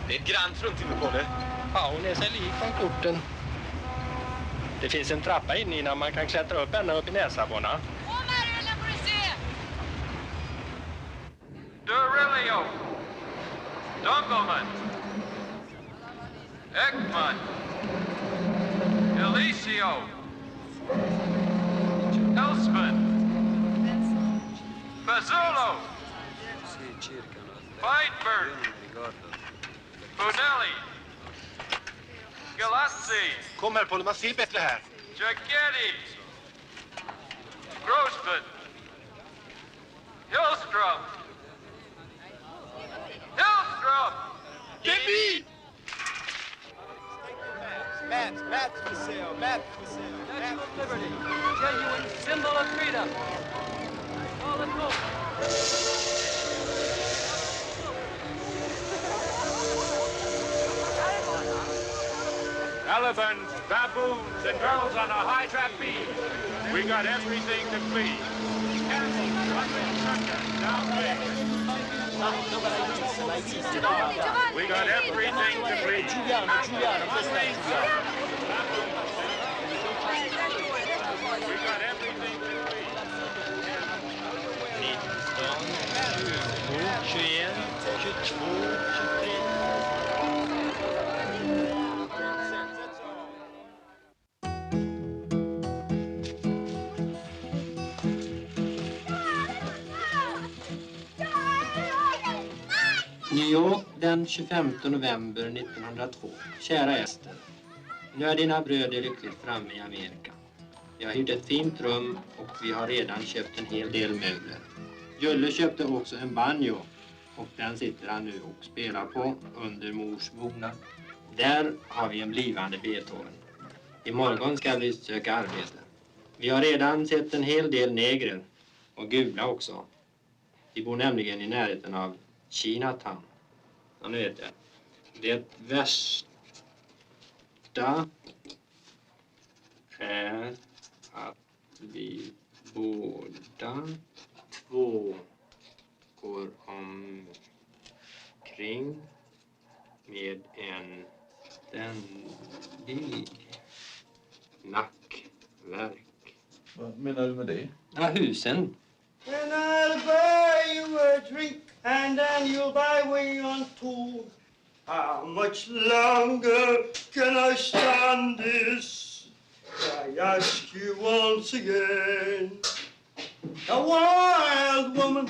Det är ett grant fruntimmerkolle. Ja, hon är sig lik från korten. Det finns en trappa in innan man kan klättra upp ända upp i Näsabborna. Durilio, Dunkelman, Ekman, Elisio, Elsman, Fazzulo, Feinberg, Bonelli, Galazzi, Kom här, Paul, man ser bättre här. Giacchetti, Grossman, Hillstrom, Det är vi! Maps for sale, maps for sale. Statue of Liberty, genuine symbol of freedom. All the gold. Elephants, baboons, and girls on a high trapeze. We got everything to please. Castles, rumbling thunder, now play. We got everything to please. Giuliano, questa è Giuliano. We got everything to please. 21, 22, 23. New York den 25 november 1902. Kära Ester. Nu är dina bröder lyckligt framme i Amerika. Vi har hyrt ett fint rum och vi har redan köpt en hel del möbler. Julle köpte också en banjo och den sitter han nu och spelar på under mors bonad. Där har vi en blivande Beethoven. Imorgon ska vi söka arbete. Vi har redan sett en hel del negrer och gula också. Vi bor nämligen i närheten av Chinatown. Ja, nu vet jag. Det värsta är att vi båda två går omkring med en ständig nackvärk. Vad menar du med det? Ja, husen. And I'll buy you a drink, and then you'll buy me on two. How much longer can I stand this? I ask you once again. The wild woman,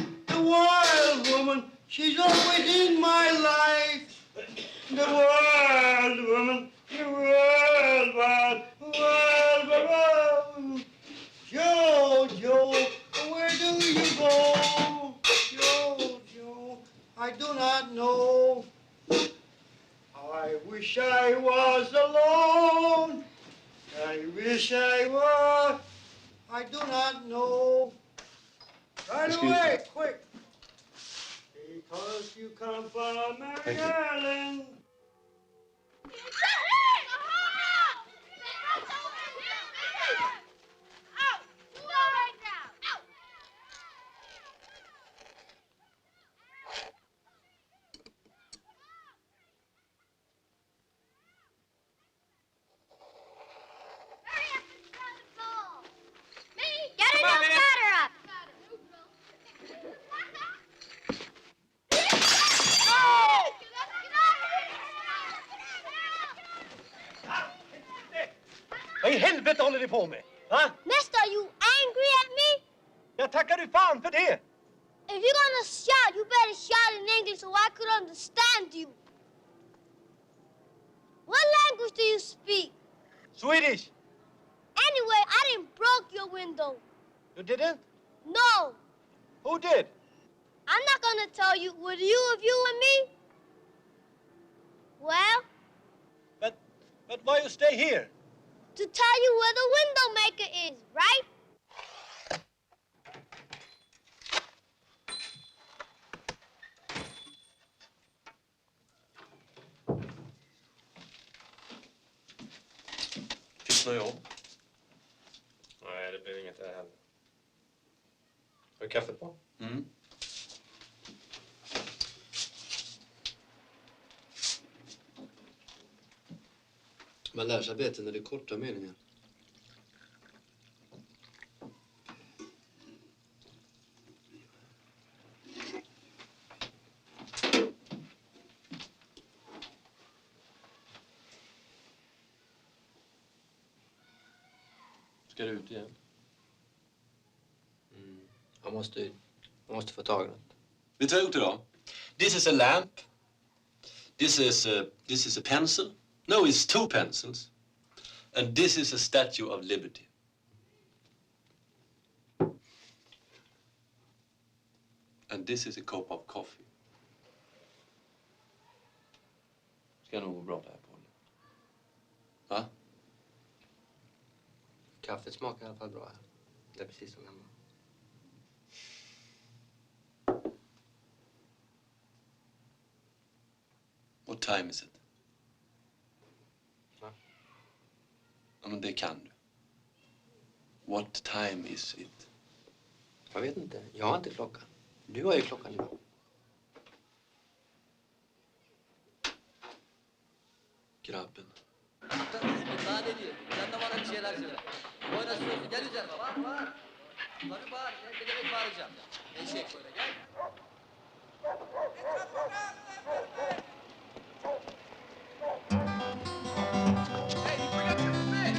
she's always in my life. The wild woman, the wild. Joe, where do you go? Joe, I do not know. I wish I was alone. I wish I was. I do not know. Right away, quick. Because you come from Maryland. Vad i helvete håller ni på med? Va? Mister, are you angry at me? Jag tackar du fan för det! If you're gonna shout, you better shout in English so I could understand you. What language do you speak? Swedish! Anyway, I didn't broke your window. You didn't? No. Who did? I'm not gonna tell you. Would you if you and me? Well? But why you stay here? To tell you where the window maker is, right? Fick något jobb? Nej, det blir inget där heller. Har du kaffe på? Mm. Man lär sig bättre när det är korta meningar. Ska du ut igen? Jag måste få tag i något. Vet du vad jag gjort idag? This is a lamp. This is a pencil. No, it's 2 pencils. And this is a statue of liberty. And this is a cup of coffee. Ska nog gå bra det här på det. Va? Kaffet smakar i alla fall bra här. Det är precis som hemma. What time is it? Va? Ja, men det kan du. What time is it? Jag vet inte. Jag har inte klockan. Du har ju klockan idag. Grabben. Sadece yanına bir şeyler söyle. Oynasıyorsun gel üzerime var. Tabii bağır. Ne demek bağıracağım? Eşek böyle gel. Hey, you forgot your permit.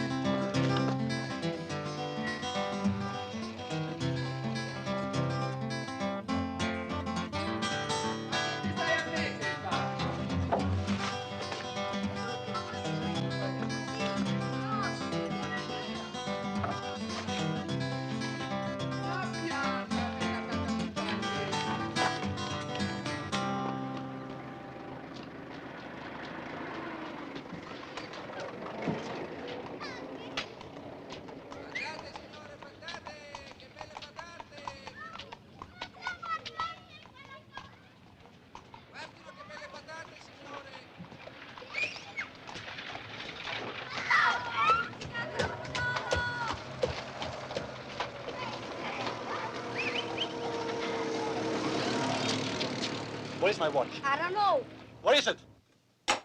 Where is my watch? I don't know. Where is it?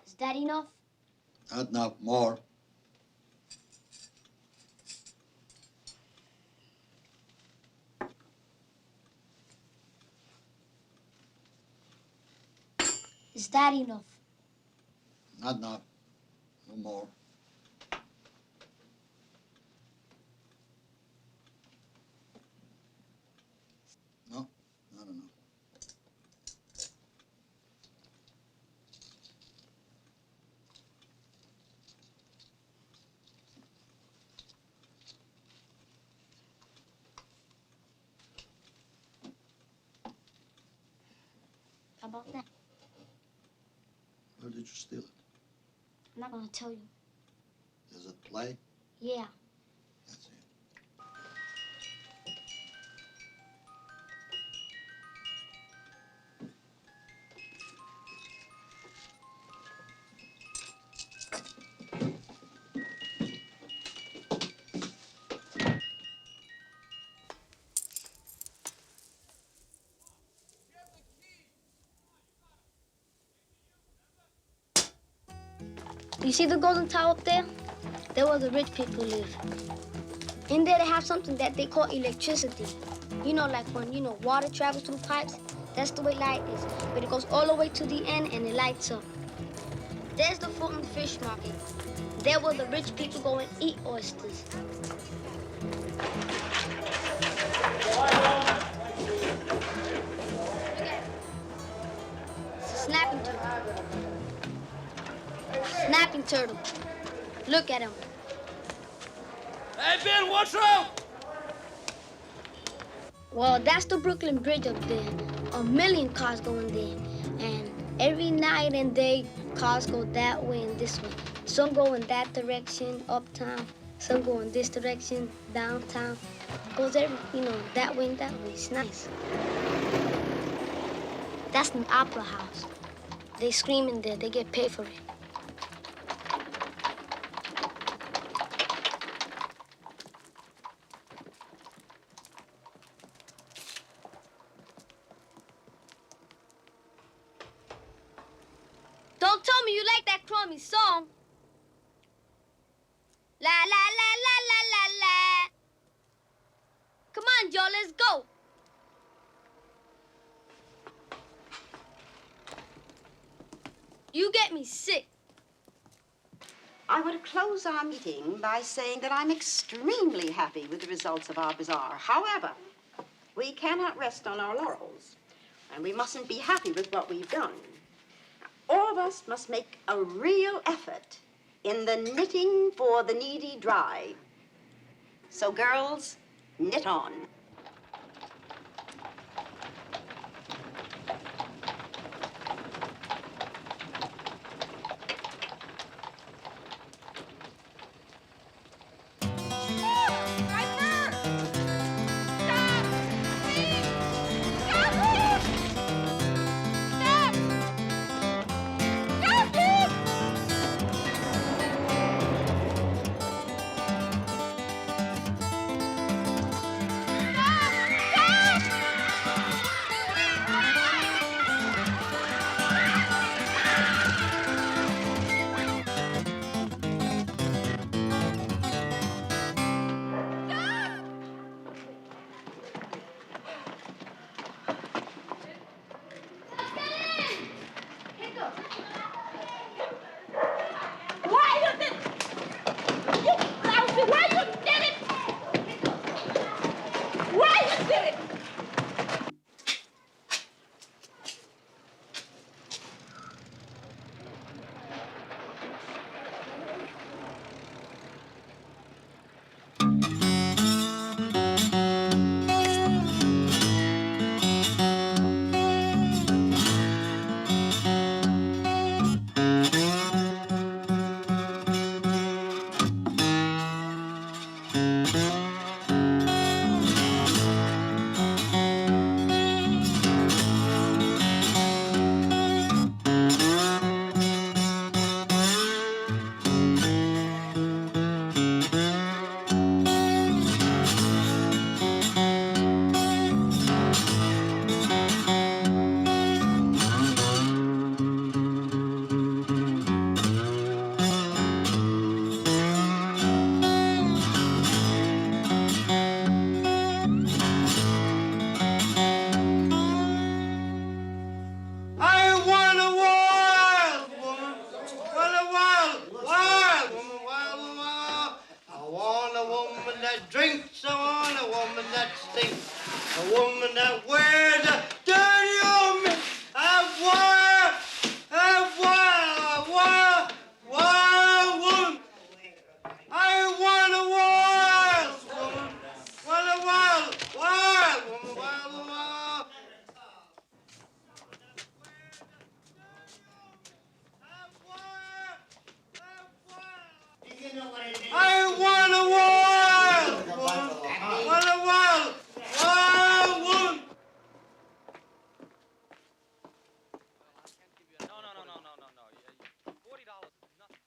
Is that enough? Not enough more. Is that enough? Not enough. No more. No, not enough. How about that? Where did you steal it? I'm not gonna tell you. Does it play? Yeah. That's it. You see the golden tower up there? There where the rich people live. In there they have something that they call electricity. You know, like when, water travels through pipes, that's the way light is. But it goes all the way to the end and it lights up. There's the Fulton Fish Market. There where the rich people go and eat oysters. It's a snapping turtle. Snapping turtle. Look at him. Hey Bill, watch out! Well, that's the Brooklyn Bridge up there. 1 million cars going there. And every night and day, cars go that way and this way. Some go in that direction, uptown. Some go in this direction, downtown. Goes that way and that way. It's nice. That's an opera house. They scream in there. They get paid for it. Don't tell me you like that crummy song. La la la la la la la. Come on, Joe, let's go. You get me sick. I would close our meeting by saying that I'm extremely happy with the results of our bazaar. However, we cannot rest on our laurels, and we mustn't be happy with what we've done. All of us must make a real effort in the knitting for the needy drive. So, girls, knit on. Drinks, I want a woman that stinks, a woman that wears a dirty old me. I want a woman. I want a wild woman. Want a wild woman, wild woman. I want a wild woman. Want a wild woman. No. $40 is nothing.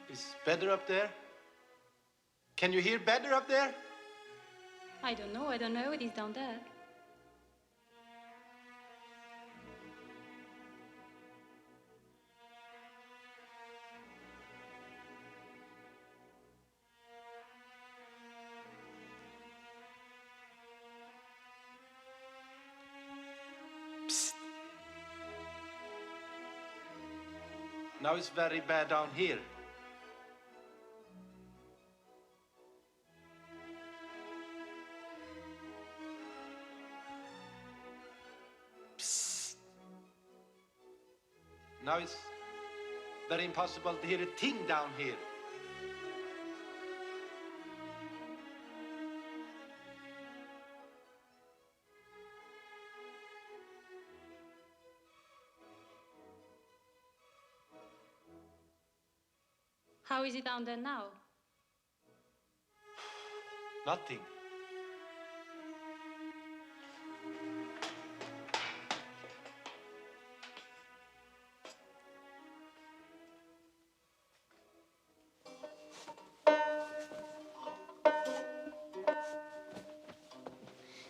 It's better up there? Can you hear better up there? I don't know. It is down there. Now it's very bad down here. Now it's very impossible to hear a thing down here. How is it down there now? Nothing.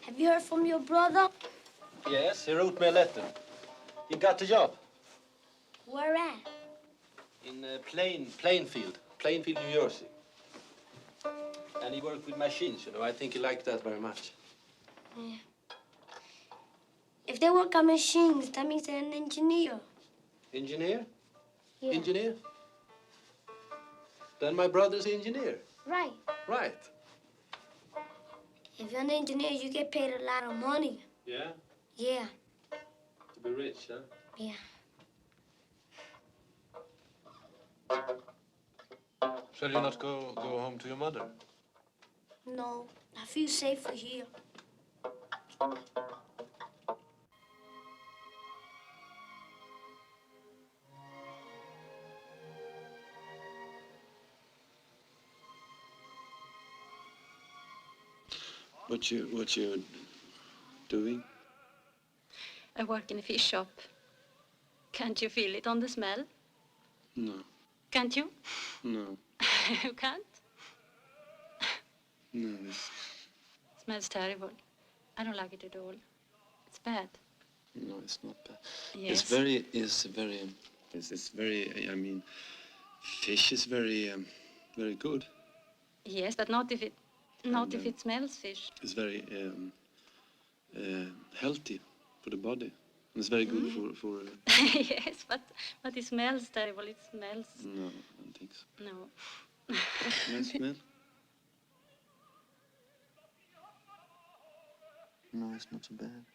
Have you heard from your brother? Yes, he wrote me a letter. He got a job Where at? in Plainfield, New Jersey. And he worked with machines, you know. I think he liked that very much. Yeah. If they work on machines, that means they're an engineer. Engineer? Yeah. Engineer? Then my brother's engineer. Right. Right. If you're an engineer, you get paid a lot of money. Yeah? Yeah. To be rich, huh? Yeah. Shall you not go home to your mother? No, I feel safer here. What you doing? I work in a fish shop. Can't you feel it on the smell? No. Can't you? No. You can't? No. It smells terrible. I don't like it at all. It's bad. No, it's not bad. Yes. It's very, I mean, fish is very good. Yes, but not if it smells fish. It's very healthy for the body. And it's very good for Yes, but it smells terrible. It smells. No, I don't think so. No. Nice smell? No, it's not so bad.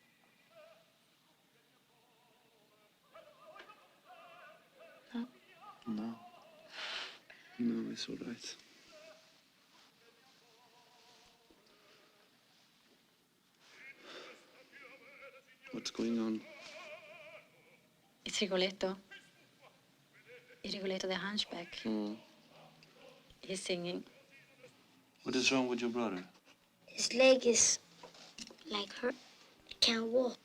No. No. No, it's all right. What's going on? It's Rigoletto. Rigoletto the Hunchback. Mm. He's singing. What is wrong with your brother? His leg is like hurt. He can't walk.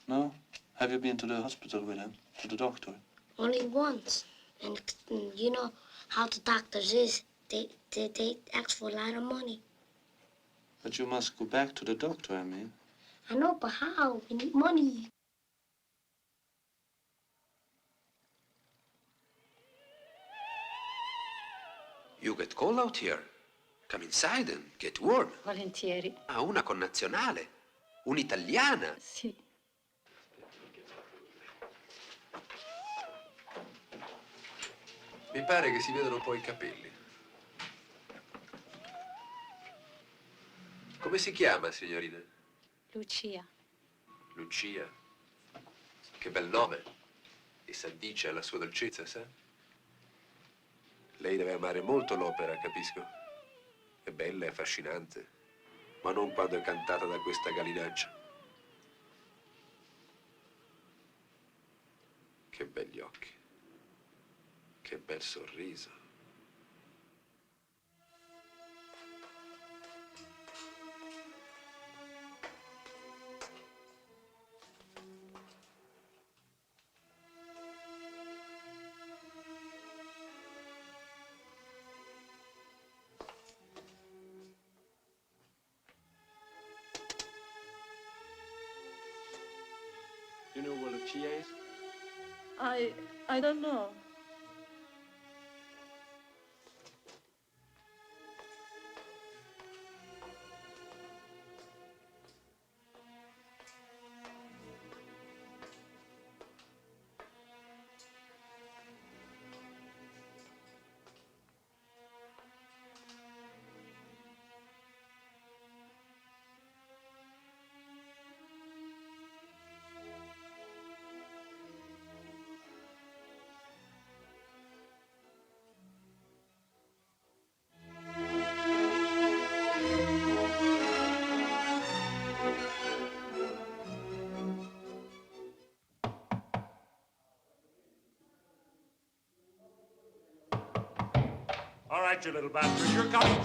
No? Have you been to the hospital with him? To the doctor? Only once. And you know how the doctors is. They ask for a lot of money. But you must go back to the doctor, I mean. I know, but how? We need money. You get cold out here. Come inside and get warm. Volentieri. Ah, una connazionale. Un'italiana. Sì. Mi pare che si vedano un po' i capelli. Come si chiama, signorina? Lucia. Lucia. Che bel nome. E s'addice alla sua dolcezza, sa? Lei deve amare molto l'opera, capisco. È bella e affascinante, ma non quando è cantata da questa gallinaccia. Che begli occhi. Che bel sorriso. You know what Lucia is? I don't know. right, you little bastard. You're coming.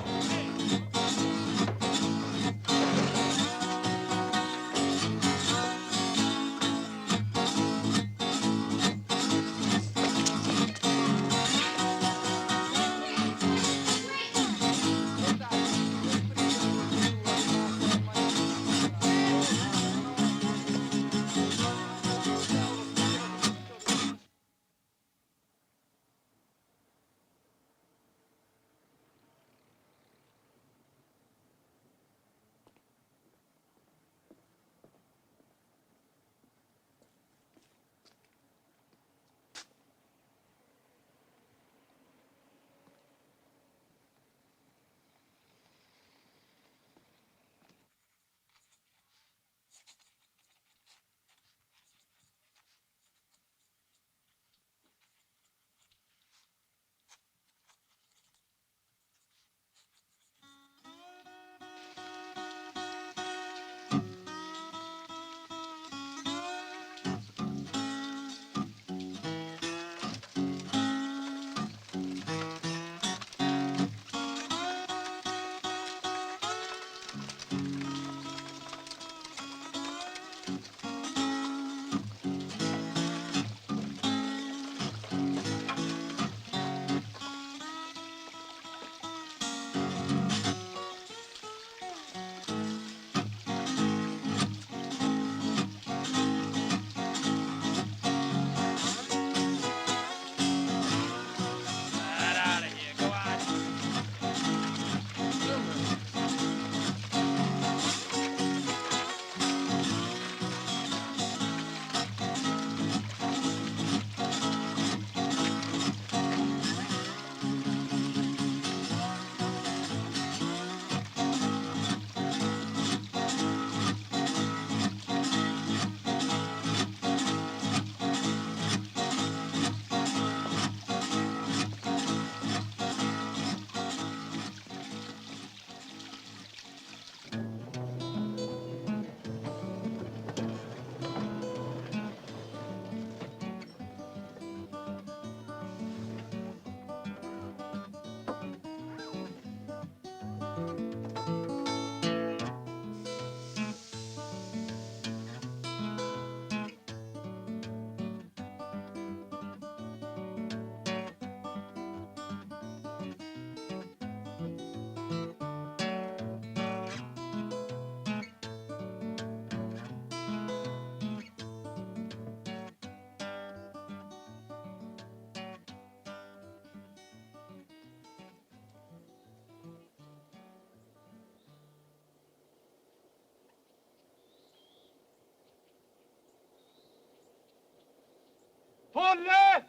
Palle!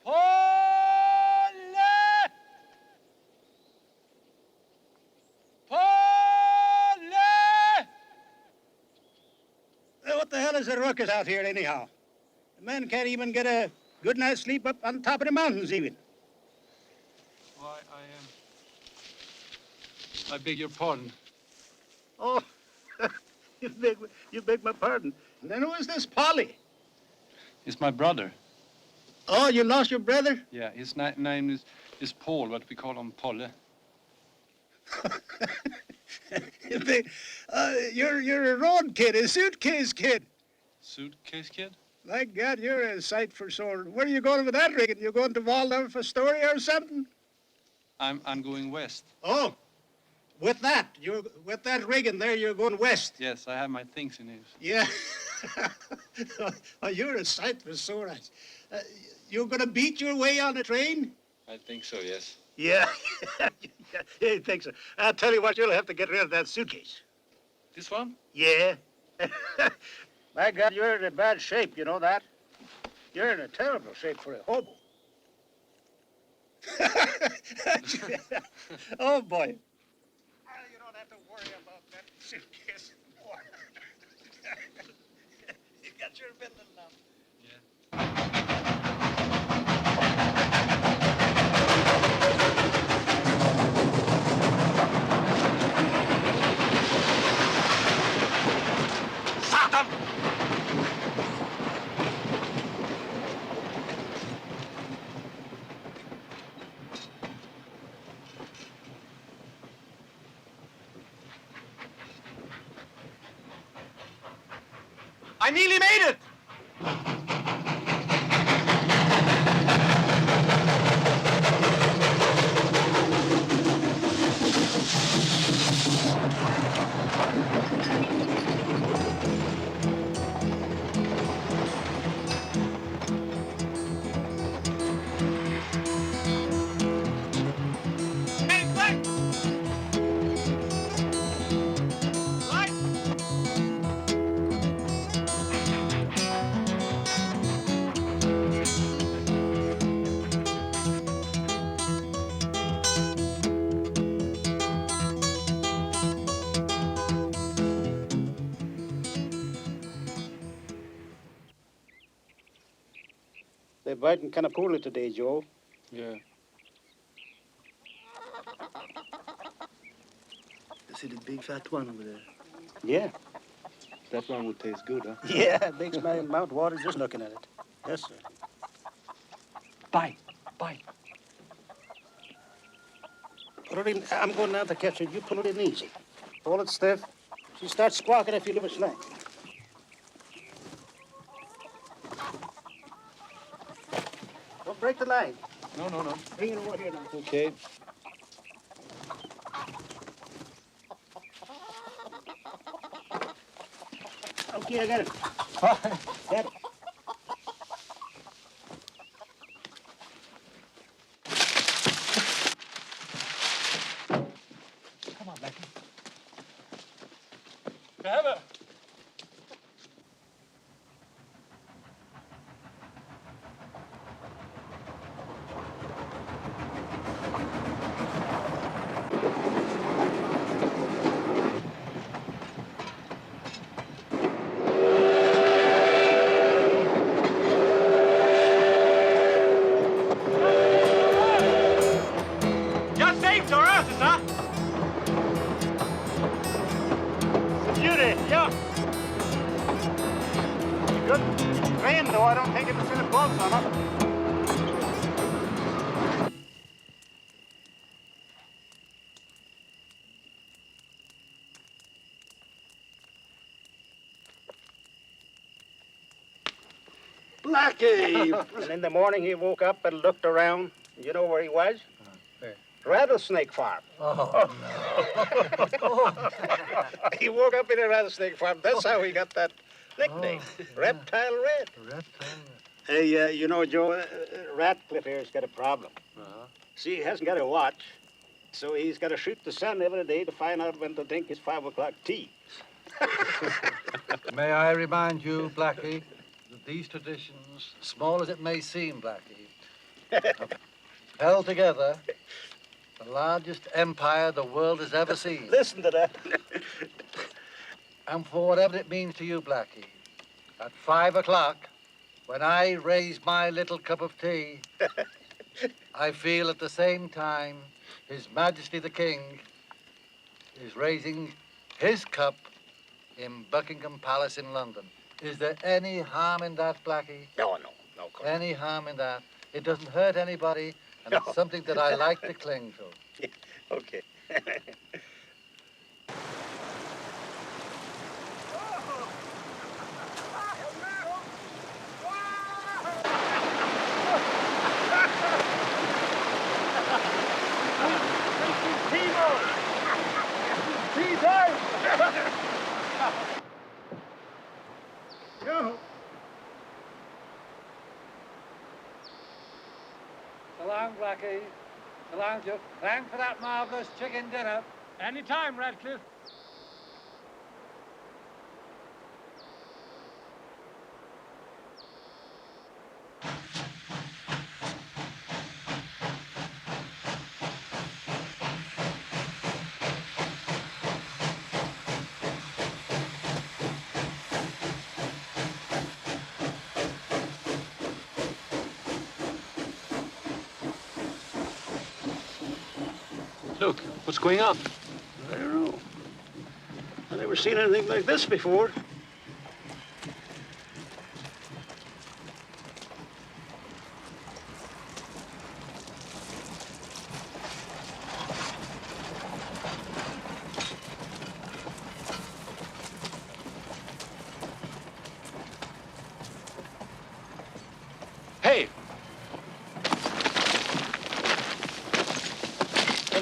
Palle! Palle! What the hell is the ruckus out here anyhow? The men can't even get a good night's sleep up on top of the mountains even. Why, I beg your pardon. Oh, you beg my pardon. And then who is this Polly? He's my brother. Oh, you lost your brother? Yeah, his name is Paul, but we call him Polle. You're a road kid, a suitcase kid. Suitcase kid? My God, you're a sight for sore. Where are you going with that rigging? You going to Waldorf Astoria or something? I'm going west. Oh, with that rigging there, you're going west. Yes, I have my things in it. Yeah. Oh, you're a sight for sore eyes. You're going to beat your way on the train? I think so, yes. Yeah. Yeah, you think so. I'll tell you what, you'll have to get rid of that suitcase. This one? Yeah. My God, you're in bad shape, you know that? You're in a terrible shape for a hobo. Oh, boy. You don't have to worry about that suitcase anymore. You got your bindle now. I nearly made it! They're biting kind of poorly today, Joe. Yeah. See the big fat one over there? Yeah. That one would taste good, huh? Yeah, it makes my mouth water just looking at it. Yes, sir. Bye. Put it in. I'm going down to catch it. You pull it in easy. Hold it stiff. She starts squawking if you leave it slack. Don't break the line. No. Bring it over here now. Okay. Okay, I got it. Got it. Come on, Blackie. Grab her. Just saved our asses, huh? Beauty, yeah. Good train, though. I don't think it was in the bolts on it. Blackie! And in the morning he woke up and looked around. You know where he was? Where? Rattlesnake Farm. Oh, no. He woke up in a rattlesnake farm. That's how he got that nickname, Reptile Red. Hey, you know, Joe, Ratcliffe here's got a problem. See, he hasn't got a watch, so he's got to shoot the sun every day to find out when to drink his 5 o'clock tea. May I remind you, Blackie, that these traditions, small as it may seem, Blackie, have held together the largest empire the world has ever seen. Listen to that. And for whatever it means to you, Blackie, at 5 o'clock, when I raise my little cup of tea, I feel at the same time His Majesty the King is raising his cup in Buckingham Palace in London. Is there any harm in that, Blackie? No. Any harm in that? It doesn't hurt anybody, and it's something that I like to cling to. Okay. So long, Blackie. So long, Joe. Thanks for that marvelous chicken dinner. Anytime, Radcliffe. Look, what's going on? I don't know. I've never seen anything like this before.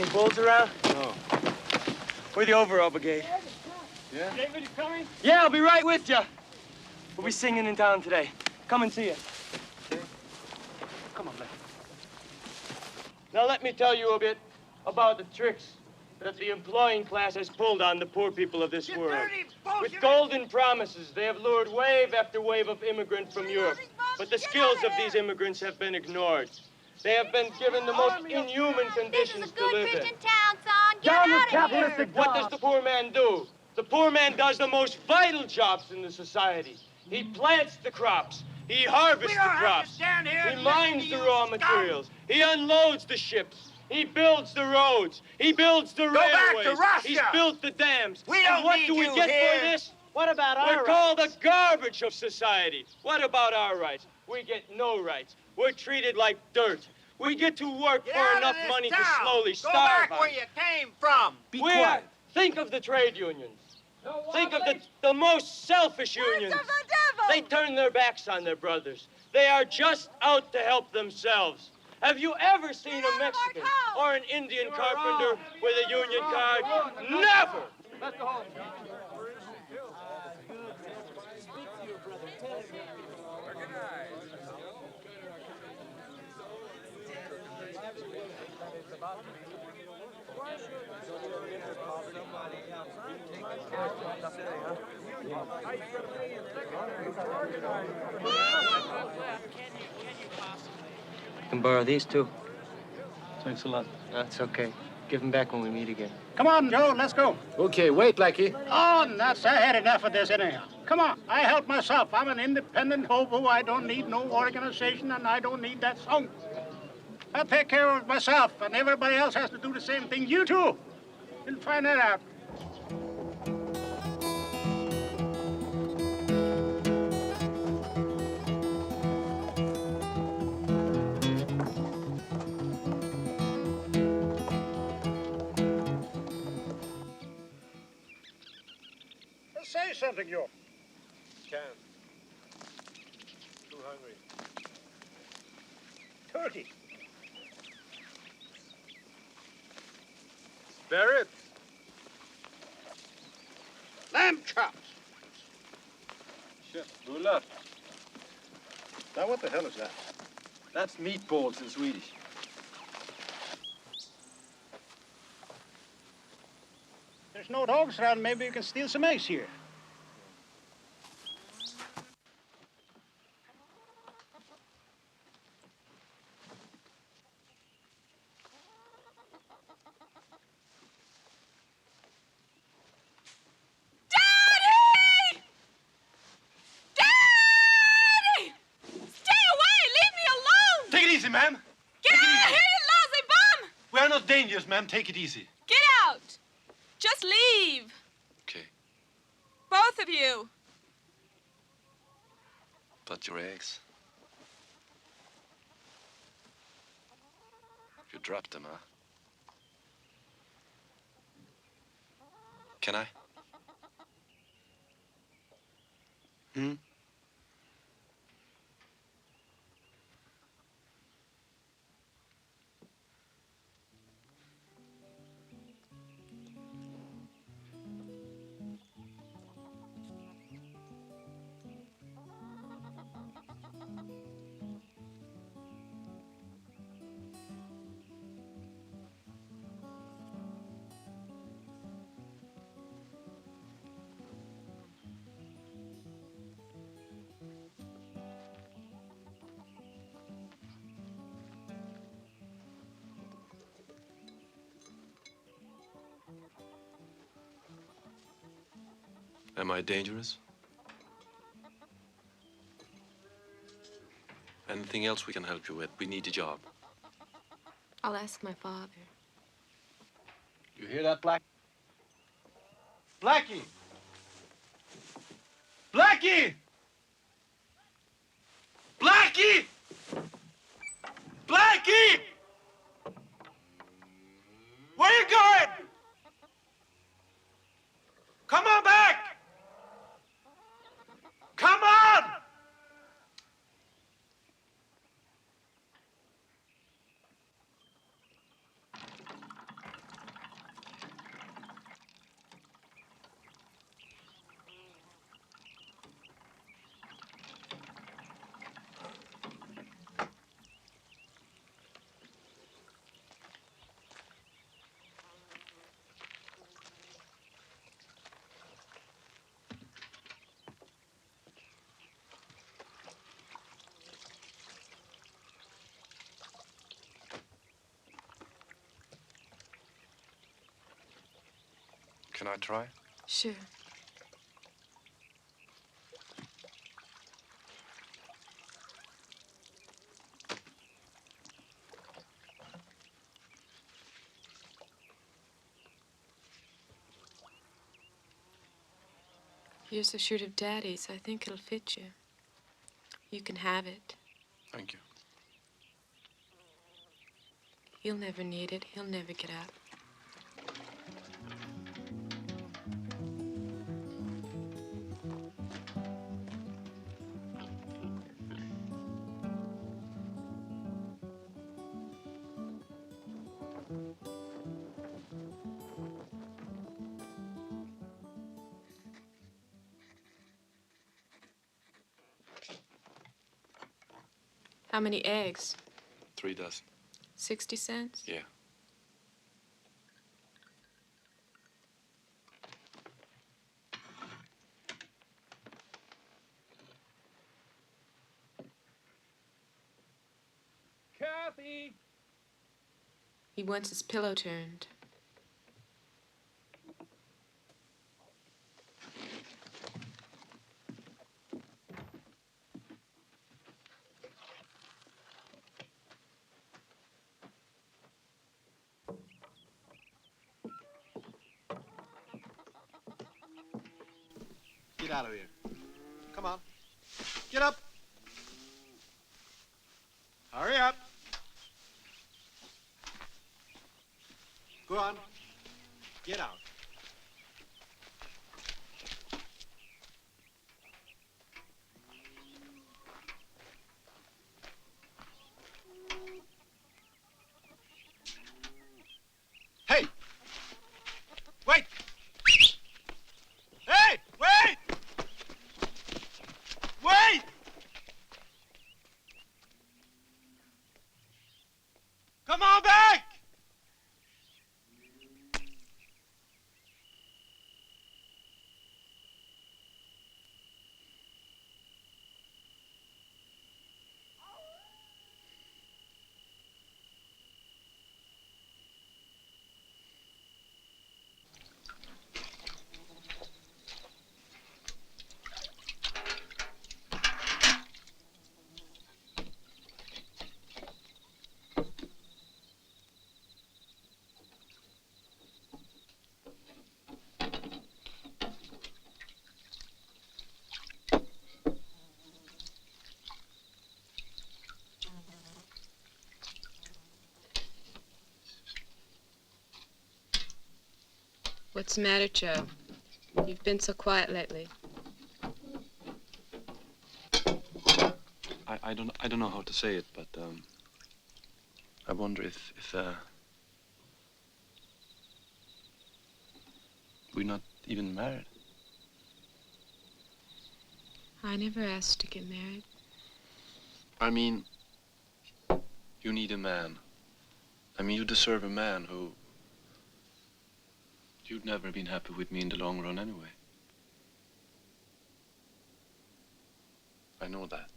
Any bulls around? No. We're the overall brigade. Yeah? David, you coming? Yeah, I'll be right with you. We'll be singing in town today. Come and see us. Come on, Blake. Now let me tell you a bit about the tricks that the employing class has pulled on the poor people of this world. With golden promises, they have lured wave after wave of immigrants from Europe. But the skills of these immigrants have been ignored. They have been given the most inhuman conditions to live in. Town, son. Down with capitalistic. What does the poor man do? The poor man does the most vital jobs in the society. He plants the crops. He harvests the crops. He mines the raw materials. He unloads the ships. He builds the roads. He builds the railways. back to Russia. He's built the dams. We And don't what need do we you get here. for this? What about our We're called the rights? garbage of society. What about our rights? We get no rights. We're treated like dirt. We get to work Get for out of enough this money town. to slowly Go starve back where us. you came from. Think of the trade unions. Think of the most selfish unions. They turn their backs on their brothers. They are just out to help themselves. Have you ever seen a Mexican or an Indian carpenter with a union card? Never! Let's go home. You can borrow these too. Thanks a lot. That's okay. Give them back when we meet again. Come on, Joe, let's go. Okay, wait, Blackie. Oh, nuts, I had enough of this anyhow. Come on, I help myself. I'm an independent hobo. I don't need no organization, and I don't need that song. I'll take care of it myself, and everybody else has to do the same thing. You too. You'll find that out. Say something, Joe. Can't. Too hungry. Turkey. Spare it. Lamb chops. Köttbullar. Now, what the hell is that? That's meatballs in Swedish. There's no dogs around. Maybe you can steal some eggs here. Daddy! Daddy! Stay away! Leave me alone! Take it easy, ma'am. Get out of here, you lousy bum! We are not dangerous, ma'am. Take it easy. Get out! Just leave. Okay, Both of you. but your eggs. You dropped them, huh? Can I? Hmm? Am I dangerous? Anything else we can help you with? We need a job. I'll ask my father. You hear that, Black? Blackie! Blackie! Blackie! Blackie! Where you going? Come on back! Come on! Can I try? Sure. Here's a shirt of Daddy's. I think it'll fit you. You can have it. Thank you. He'll never need it. He'll never get up. How many eggs? 3 dozen. 60 cents? Yeah. Kathy! He wants his pillow turned. Get out of here. Come on. Get up. Hurry up. Go on. Get out. Hey! Wait! Hey! Wait! Wait! Come on back! What's the matter, Joe? You've been so quiet lately. I don't know how to say it, but I wonder if we're not even married. I never asked to get married. I mean, you need a man. I mean, you deserve a man who... You'd never been happy with me in the long run anyway. I know that.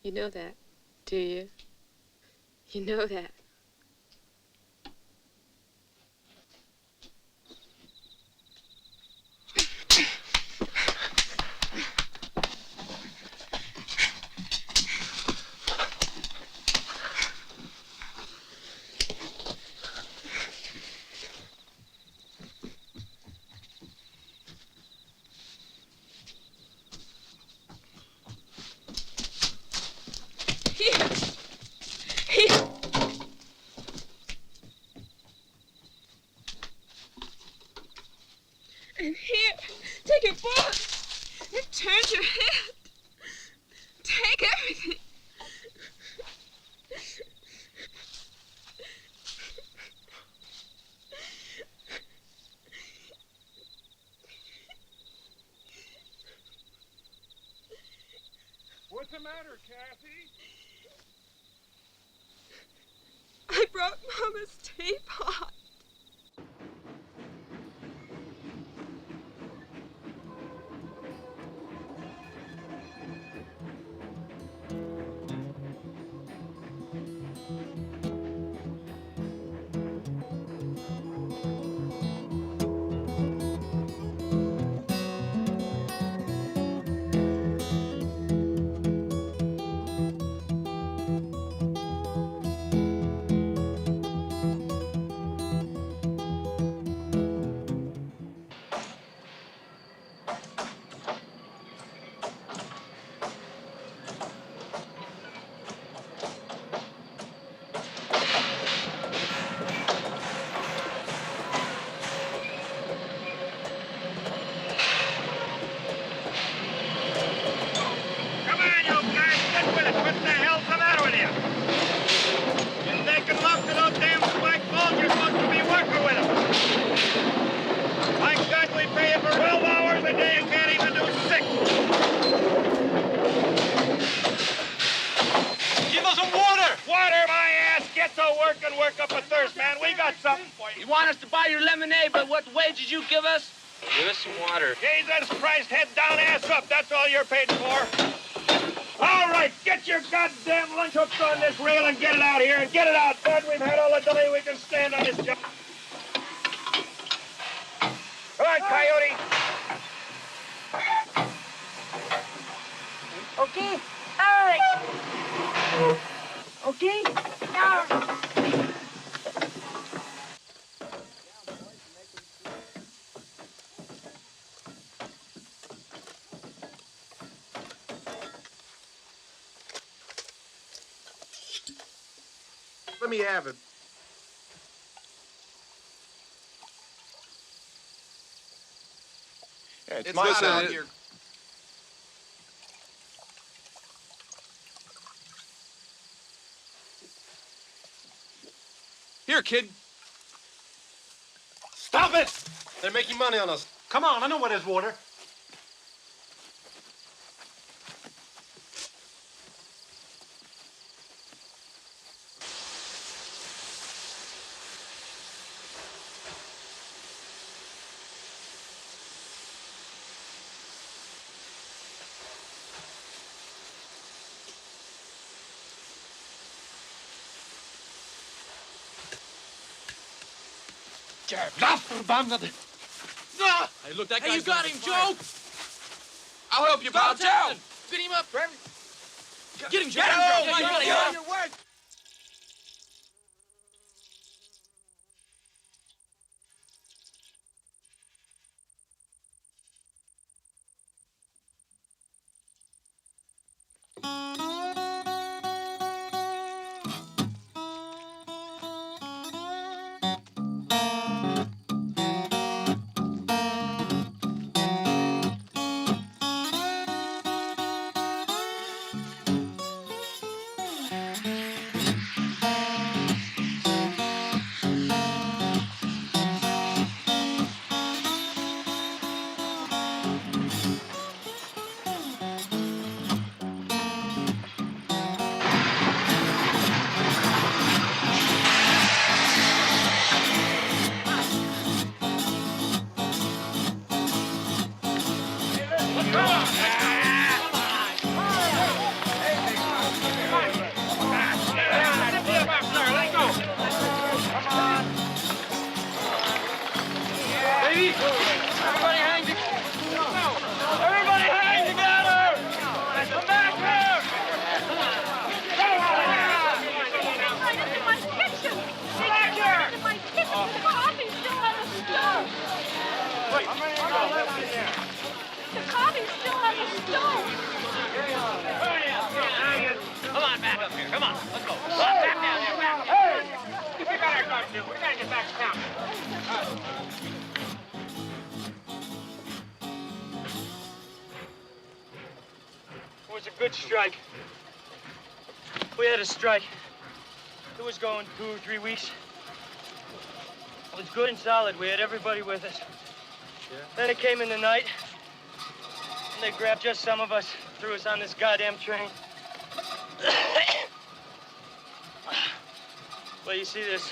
You know that, do you? You know that. And here, take your book and turn your head. Take everything. What's the matter, Kathy? I brought Mama's teapot. want us to buy your lemonade, but what wages you give us? Give us some water. Jesus Christ, head down, ass up. That's all you're paid for. All right, get your goddamn lunch hooks on this rail and get it out here, and get it out. God, we've had all the delay we can stand on this job. Come on, Coyote. Okay? All right. Okay? Now. Let me have it. Yeah, It's my hot out turn. here. Here, kid. Stop it! They're making money on us. Come on, I know where there's water. Hey, look, that guy. Hey, you got him, Joe! I'll help you, pal. Joe! Get him up, Brent. Get him, Joe! Get him, Joe! It was a good strike. We had a strike. It was going 2 or 3 weeks. It was good and solid. We had everybody with us. Then it came in the night, and they grabbed just some of us, threw us on this goddamn train. Well, you see this.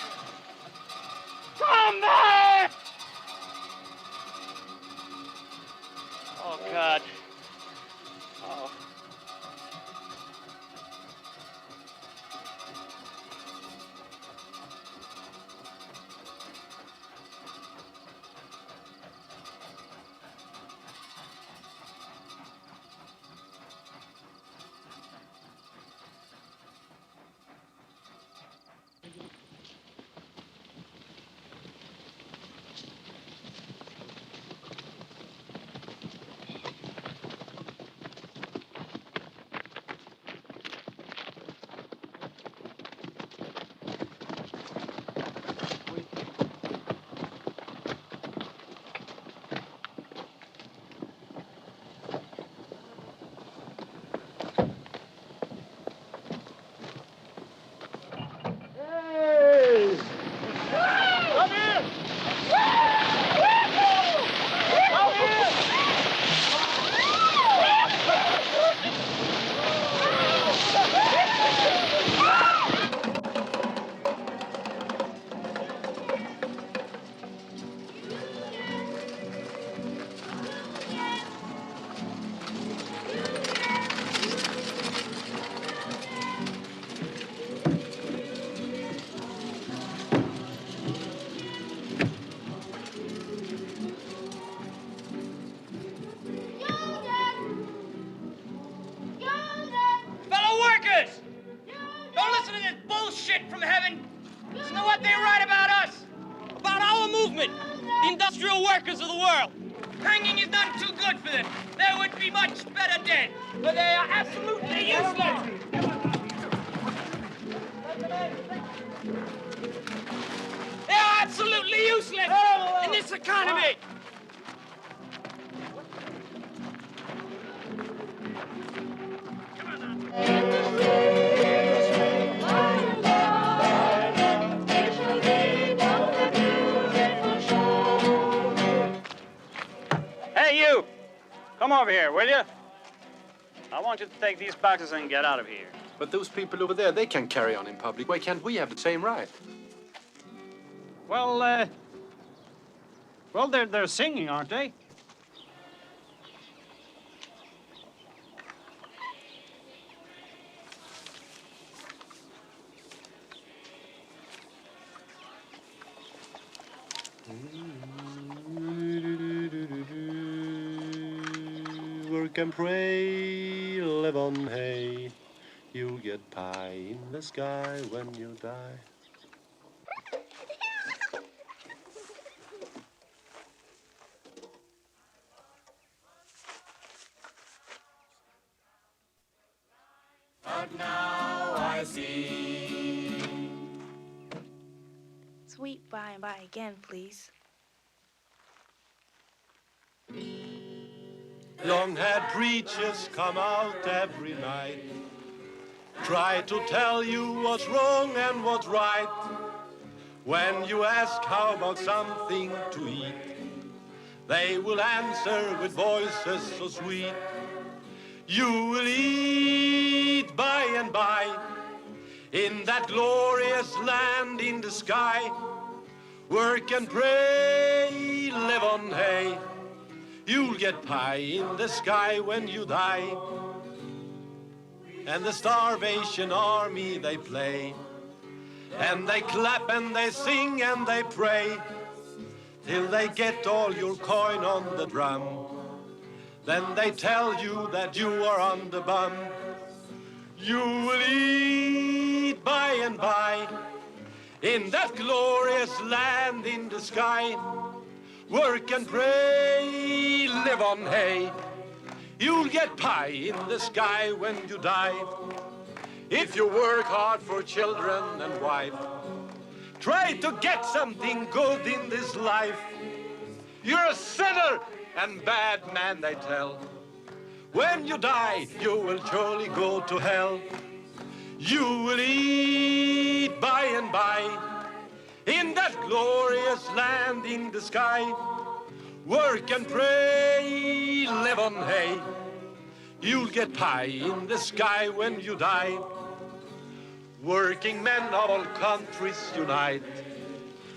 Come back! Oh, God. Oh. the industrial workers of the world. Hanging is not too good for them. They would be much better dead, but they are absolutely useless. They are absolutely useless in this economy. Hey, you! Come over here, will you? I want you to take these boxes and get out of here. But those people over there, they can carry on in public. Why can't we have the same right? Well, they're singing, aren't they? Work and pray, live on hay. You'll get pie in the sky when you die. But now I see. Sweet by and by again, please. Long-haired preachers come out every night, try to tell you what's wrong and what's right. When you ask how about something to eat, they will answer with voices so sweet. You will eat by and by in that glorious land in the sky. Work and pray, live on hay. You'll get pie in the sky when you die. And the Starvation Army, they play, and they clap and they sing and they pray, till they get all your coin on the drum. Then they tell you that you are on the bum. You will eat by and by in that glorious land in the sky. Work and pray, live on hay. You'll get pie in the sky when you die. If you work hard for children and wife, try to get something good in this life. You're a sinner and bad man, they tell. When you die, you will surely go to hell. You will eat by and by in that glorious land in the sky. Work and pray, live on hay. You'll get pie in the sky when you die. Working men of all countries unite.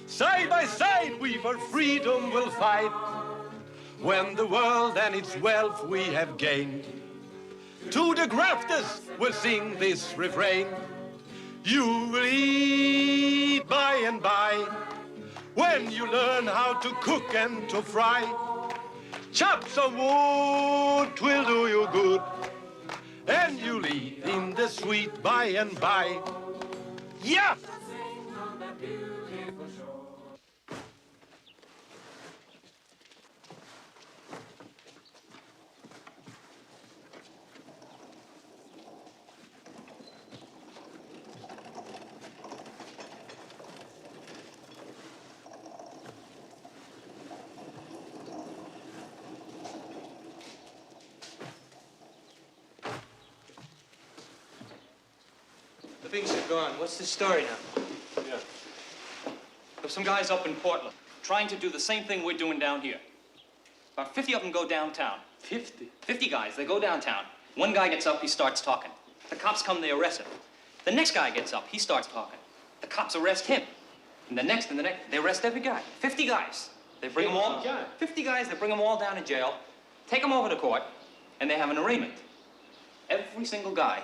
Side by side we for freedom will fight. When the world and its wealth we have gained, to the grafters we'll sing this refrain. You will eat by and by when you learn how to cook and to fry. Chop some wood, 'twill do you good, and you'll eat in the sweet by and by. Yeah! The things are gone. What's the story now? Yeah. There's some guys up in Portland trying to do the same thing we're doing down here. About 50 of them go downtown. 50? 50 guys. They go downtown. One guy gets up, he starts talking. The cops come, they arrest him. The next guy gets up, he starts talking. The cops arrest him. And the next, they arrest every guy. 50 guys. They bring them all, 50 guys, they bring them all down to jail, take them over to court, and they have an arraignment. Every single guy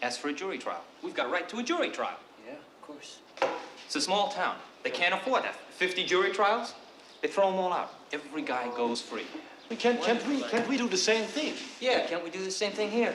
asks for a jury trial. We've got a right to a jury trial. Yeah, of course. It's a small town. They can't afford that. 50 jury trials, they throw them all out. Every guy goes free. Can't we do the same thing? Yeah, can't we do the same thing here?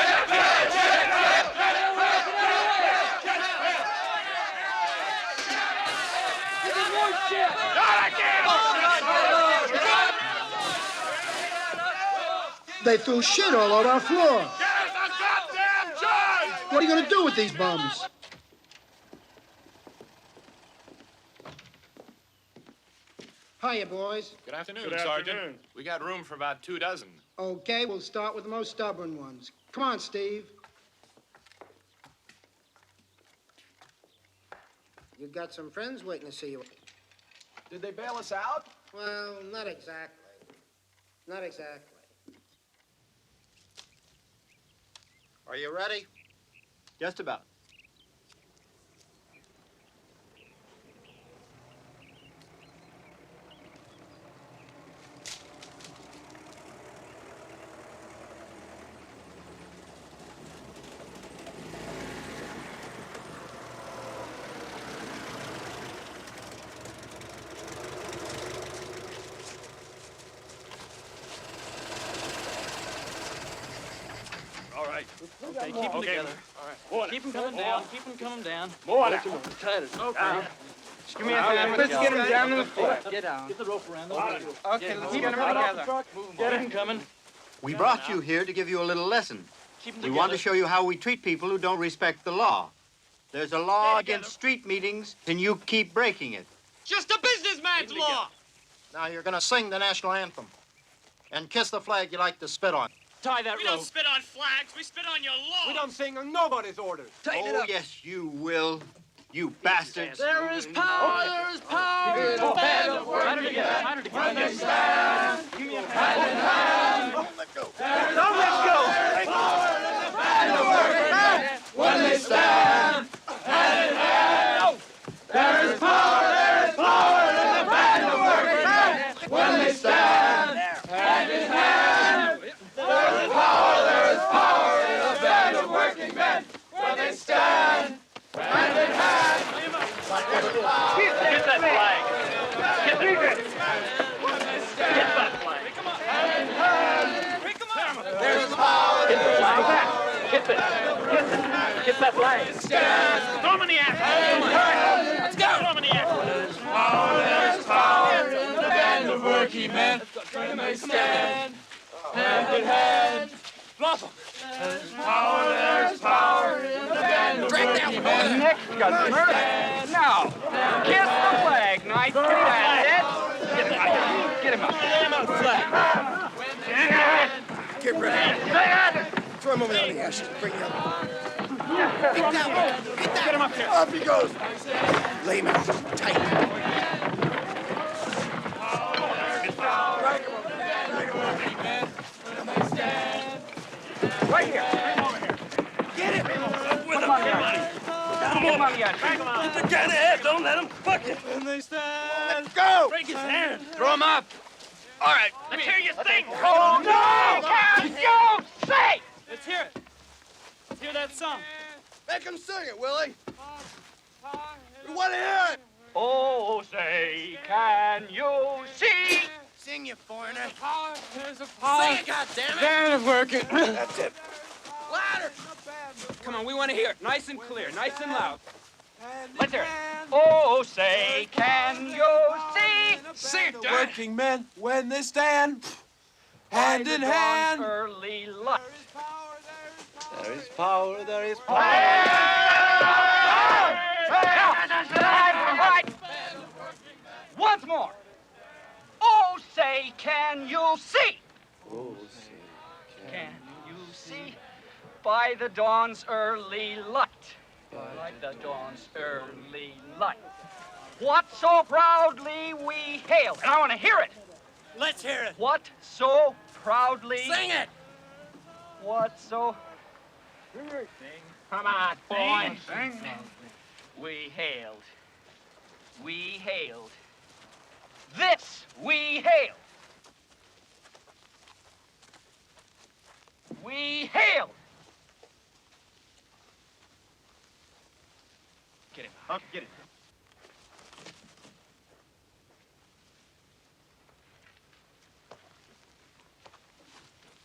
They threw shit all over our floor. What are you going to do with these bums? Hiya, boys. Good afternoon, Good Sergeant. afternoon. We got room for about 2 dozen. Okay, we'll start with the most stubborn ones. Come on, Steve. You got some friends waiting to see you. Did they bail us out? Well, not exactly. Not exactly. Are you ready? Just about. All right. Okay, keep them together. All right. Keep them coming down. Keep them coming down. More now. Tighter. Okay. Give me a hand. Let's get him down to the floor. Get down. Get the rope around. Okay, let's Keep get them him together. Get him coming. We brought you here to give you a little lesson. Keep them We together. want to show you how we treat people who don't respect the law. There's a law against street meetings, and you keep breaking it. Just a businessman's law. Now you're going to sing the national anthem and kiss the flag you like to spit on. Tie that We rope. don't spit on flags. We spit on your law. We don't sing on nobody's orders. Oh, yes, you will. You bastards. There is power. There is power in the band of working men. When they stand hand in hand. Don't let go. There is power in the band of working men. When they stand hand in hand. There is power in the band of working men. When they stand hand in hand. There is power in the band of working men. When they stand hand in hand. Get that flag. Get that flag. Come on. Hand in hand. Come on. There's power. Get the flag back. Get that flag. Stand. Throw him in the ass. Let's go. Throw him in the ass. There's power in the band of working men. When they stand hand in hand. Blossom. There's power in the band of working men. Next, customer. Now, kiss the flag. Nice. That's it. Get him out. Get him out. Get him out. Flag. Get ready. Throw him over there on the ashes. Bring him up. Get that one. Get that. Get him up here. Up he goes. Lay him out. Tight. Right here. Over here. Get it. With him. Get him on the edge. Drag him out. Get the gun ahead. Don't let him fuck it. When they stand. Let's go. Break his hand. Throw him up. All right. Let's hear you sing. Oh, no! Can you sing? Let's hear it. Let's hear that song. Make him sing it, Willie. We want to hear it. Oh, say, can you see? Sing, you foreigner. There's a power. Sing it, goddammit. Band of working. That's it. Louder. Come on, we want to hear it. Nice and clear, nice and loud. Let's hear it. Oh, say, can you see? Sing it, Dad. Working men, when they stand hand in hand. Early light. There is power, there is power. Right. Once more. Oh, say, can you see? Oh, Can you see by the dawn's early light? By the dawn's early light. What so proudly we hailed. And I want to hear it. Let's hear it. What so proudly. Sing it. What so. Sing. Come on, boy. Sing. We hailed. We hailed. This we hailed. We hailed. Get him. Up, get it.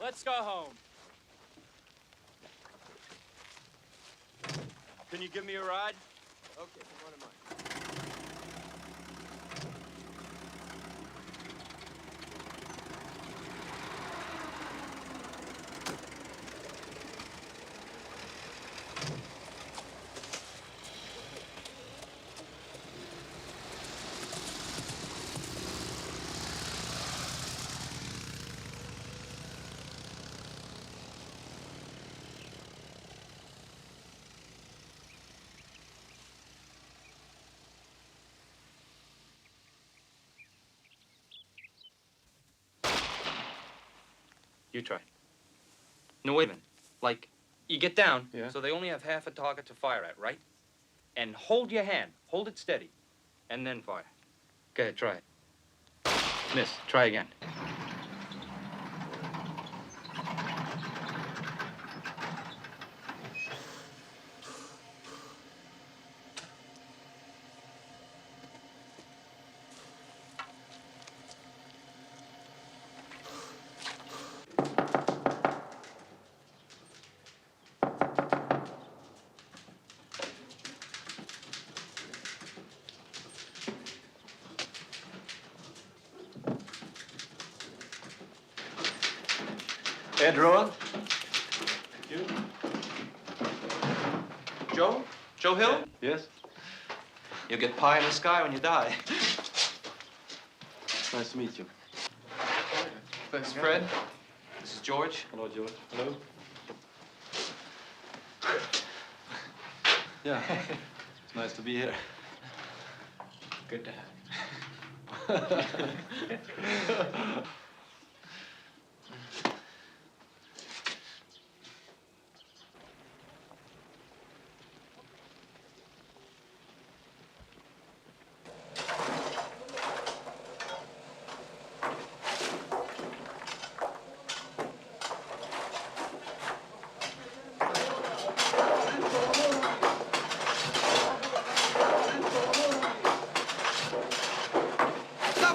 Let's go home. Can you give me a ride? Okay, come on in mine. You try. No, wait a minute. Like, you get down, Yeah. so they only have half a target to fire at, right? And hold your hand. Hold it steady. And then fire. Go ahead, try it. Miss. Try again. Ed Rowan? You? Joe? Joe Hill? Yes? You'll get pie in the sky when you die. Nice to meet you. Thanks, Fred. This is George. Hello, George. Hello. Yeah, it's nice to be here. Good to have you.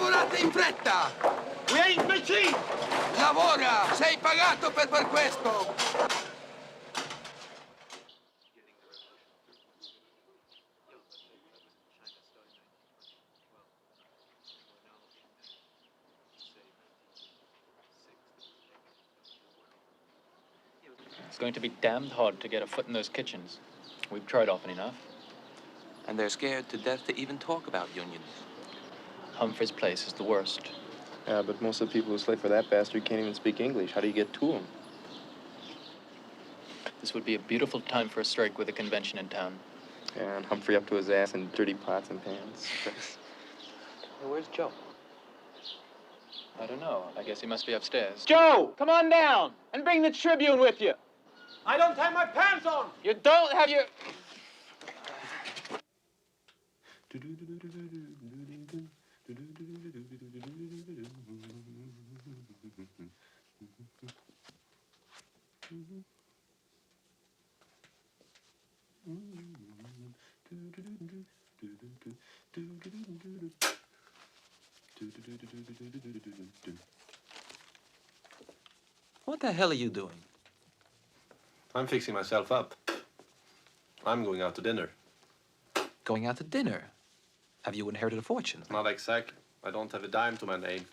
Lavorate in fretta! We ain't machine! Lavora! Sei pagato per questo! It's going to be damned hard to get a foot in those kitchens. We've tried often enough. And they're scared to death to even talk about unions. Humphrey's Place is the worst. Yeah, but most of the people who slave for that bastard can't even speak English. How do you get to them? This would be a beautiful time for a strike with a convention in town. Yeah, and Humphrey up to his ass in dirty pots and pans. Hey, where's Joe? I don't know. I guess he must be upstairs. Joe, come on down and bring the Tribune with you. I don't have my pants on! You don't have your... What the hell are you doing? I'm fixing myself up. I'm going out to dinner. Going out to dinner? Have you inherited a fortune? Not exactly. I don't have a dime to my name.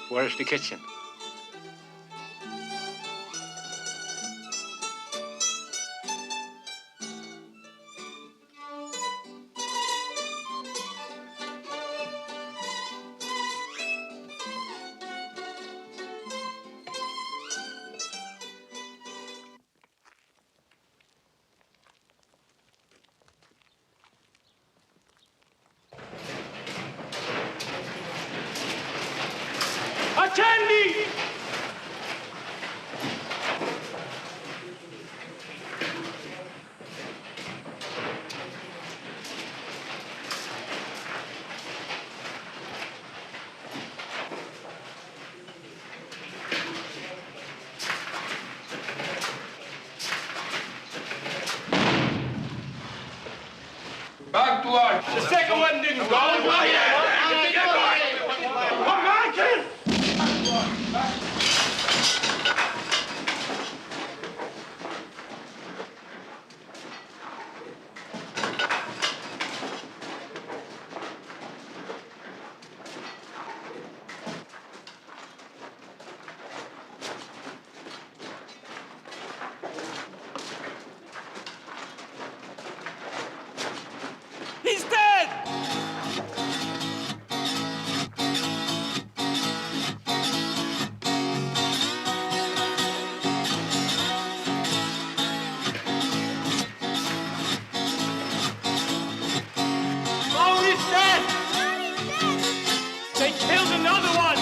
Where's the kitchen? Attendee! Back to work. The second one didn't go. Oh, yeah. Come on, kid! He's dead! Maurice dead! They killed another one!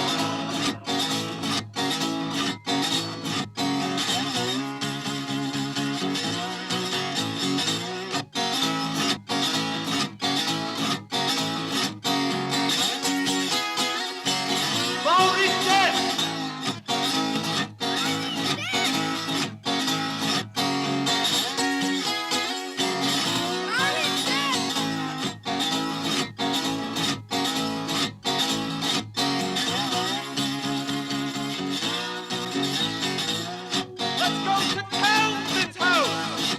Maurice dead! Let's go to Townsend's house!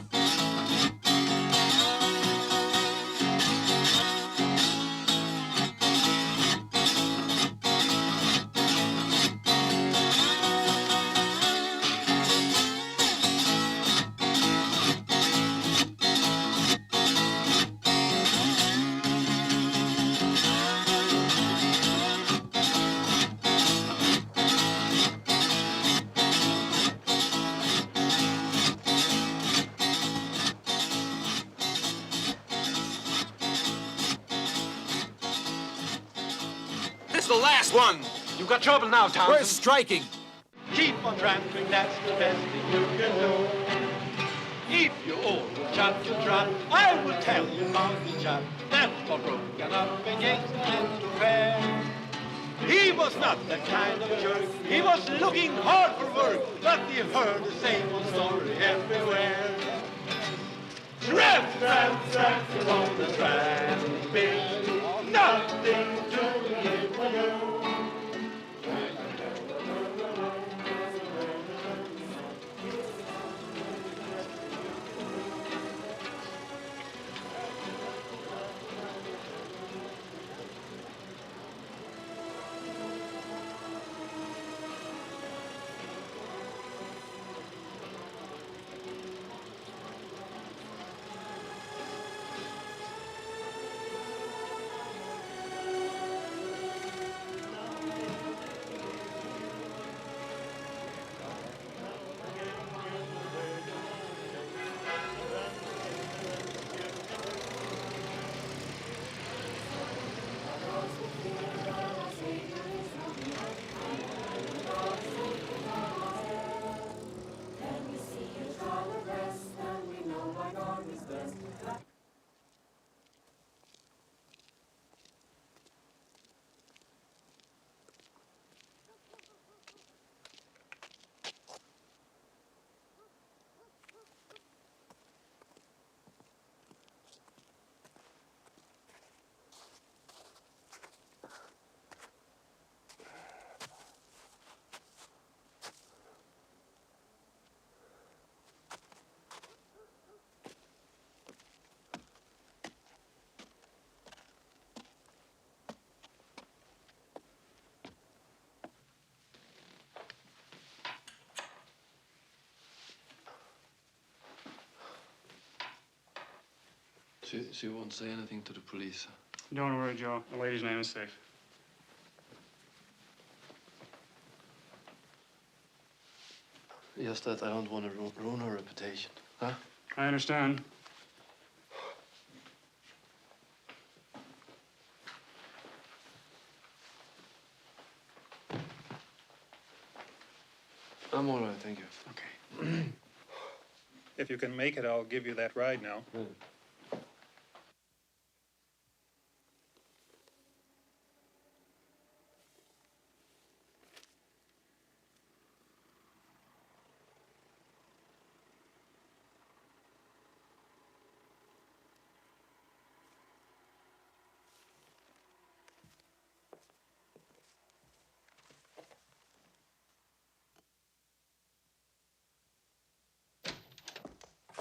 This is the last one. You've got trouble now, Townsend. We're striking. Keep on tramping, that's the best thing you can do. If you all will chat to trot, I will tell you about the chap that got broken up against the mental fair. He was not that kind of jerk, he was looking hard for work, but you heard the same old story everywhere. Tramp, tramp, tramp along the tramping, nothing to give for you. So you won't say anything to the police? Don't worry, Joe. The lady's name is safe. Just that I don't want to ruin her reputation. Huh? I understand. I'm all right, thank you. Okay. If you can make it, I'll give you that ride now.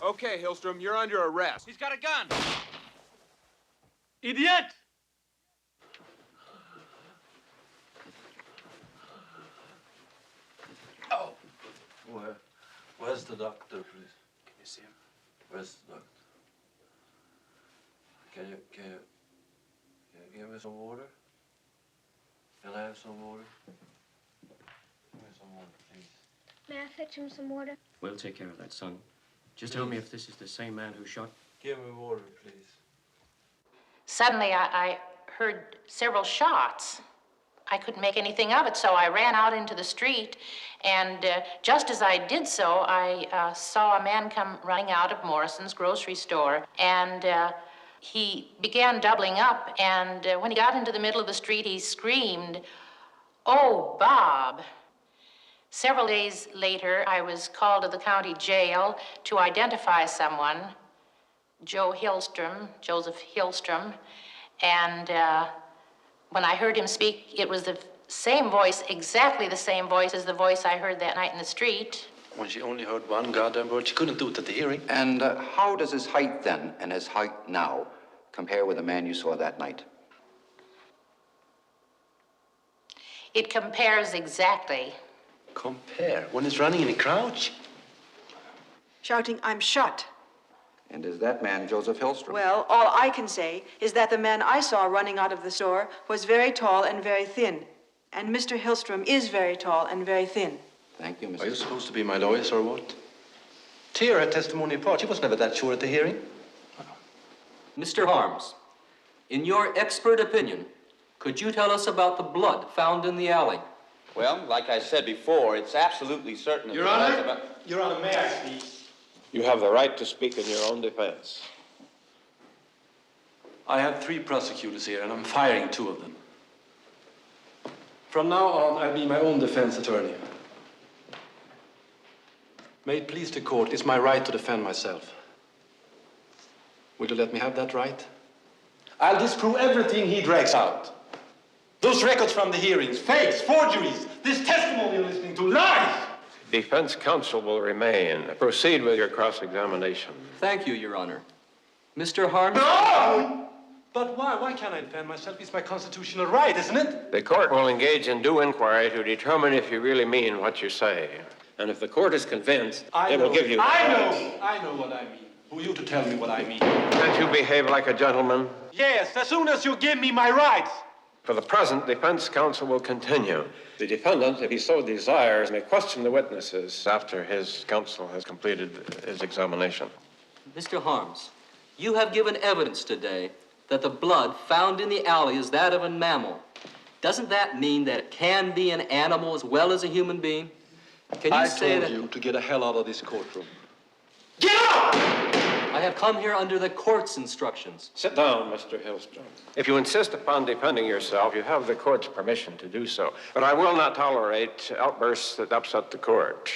Okay, Hillstrom, you're under arrest. He's got a gun. Idiot! Oh! Where's the doctor, please? Can you see him? Where's the doctor? Can you give me some water? Can I have some water? Give me some water, please. May I fetch him some water? We'll take care of that, son. Just tell me if this is the same man who shot. Give me water, please. Suddenly, I heard several shots. I couldn't make anything of it, so I ran out into the street, and just as I did so, I saw a man come running out of Morrison's grocery store, and he began doubling up, and when he got into the middle of the street, he screamed, "Oh, Bob." Several days later, I was called to the county jail to identify someone, Joseph Hillstrom, and when I heard him speak, it was the same voice, exactly the same voice as the voice I heard that night in the street. When she only heard one goddamn word, she couldn't do it at the hearing. And how does his height then and his height now compare with the man you saw that night? It compares exactly. Compare? When he's running in a crouch? Shouting, "I'm shot." And is that man Joseph Hillstrom? Well, all I can say is that the man I saw running out of the store was very tall and very thin. And Mr. Hillstrom is very tall and very thin. Thank you, Mrs. Are you supposed to be my lawyers or what? Tear her testimony apart. She was never that sure at the hearing. Mr. Harms, in your expert opinion, could you tell us about the blood found in the alley? Well, like I said before, it's absolutely certain. Your Honor, Your Honor, may I speak? You have the right to speak in your own defense. I have 3 prosecutors here, and I'm firing 2 of them. From now on, I'll be my own defense attorney. May it please the court, it's my right to defend myself. Will you let me have that right? I'll disprove everything he drags out. Those records from the hearings, fakes, forgeries, this testimony you're listening to, lies! Defense counsel will remain. Proceed with your cross-examination. Thank you, Your Honor. Mr. Harms? No! But why? Why can't I defend myself? It's my constitutional right, isn't it? The court will engage in due inquiry to determine if you really mean what you say. And if the court is convinced, it will give you... I know what I mean. Who are you to tell me what I mean? Can't you behave like a gentleman? Yes, as soon as you give me my rights. For the present, defense counsel will continue. The defendant, if he so desires, may question the witnesses after his counsel has completed his examination. Mr. Harms, you have given evidence today that the blood found in the alley is that of a mammal. Doesn't that mean that it can be an animal as well as a human being? Can you say that... I told you to get the hell out of this courtroom. Get out! I have come here under the court's instructions. Sit down, Mr. Hillstrom. If you insist upon defending yourself, you have the court's permission to do so. But I will not tolerate outbursts that upset the court.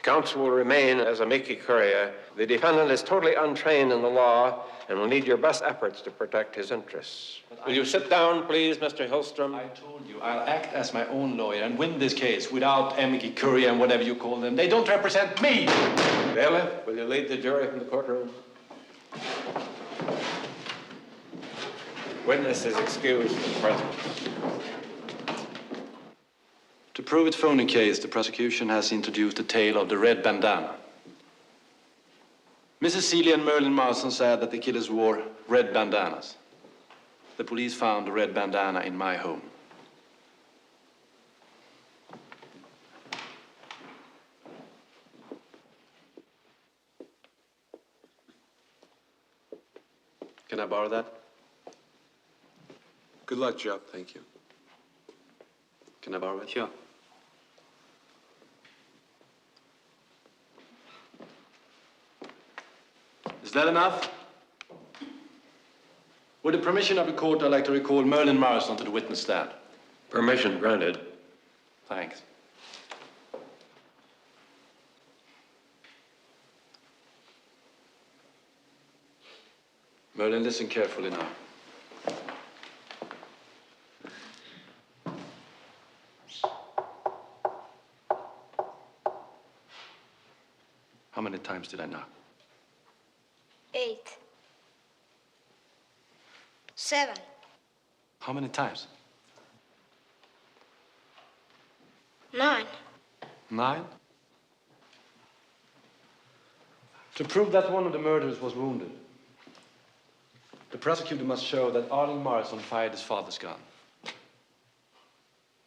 Counsel will remain as amici curiae. The defendant is totally untrained in the law and will need your best efforts to protect his interests. Will you sit down, please, Mr. Hillstrom? I told you, I'll act as my own lawyer and win this case without amici curiae and whatever you call them. They don't represent me. Bailiff, will you lead the jury from the courtroom? Witness is excused from the presence. To prove its phony case, the prosecution has introduced the tale of the red bandana. Mrs. Seeley and Merlin Marston said that the killers wore red bandanas. The police found a red bandana in my home. Can I borrow that? Good luck, Jeff. Thank you. Can I borrow it? Sure. Is that enough? With the permission of the court, I'd like to recall Merlin Marston to the witness stand. Permission granted. Thanks. Merlin, listen carefully now. How many times did I knock? 8. 7. How many times? 9. 9? To prove that one of the murderers was wounded, the prosecutor must show that Arling Marston fired his father's gun.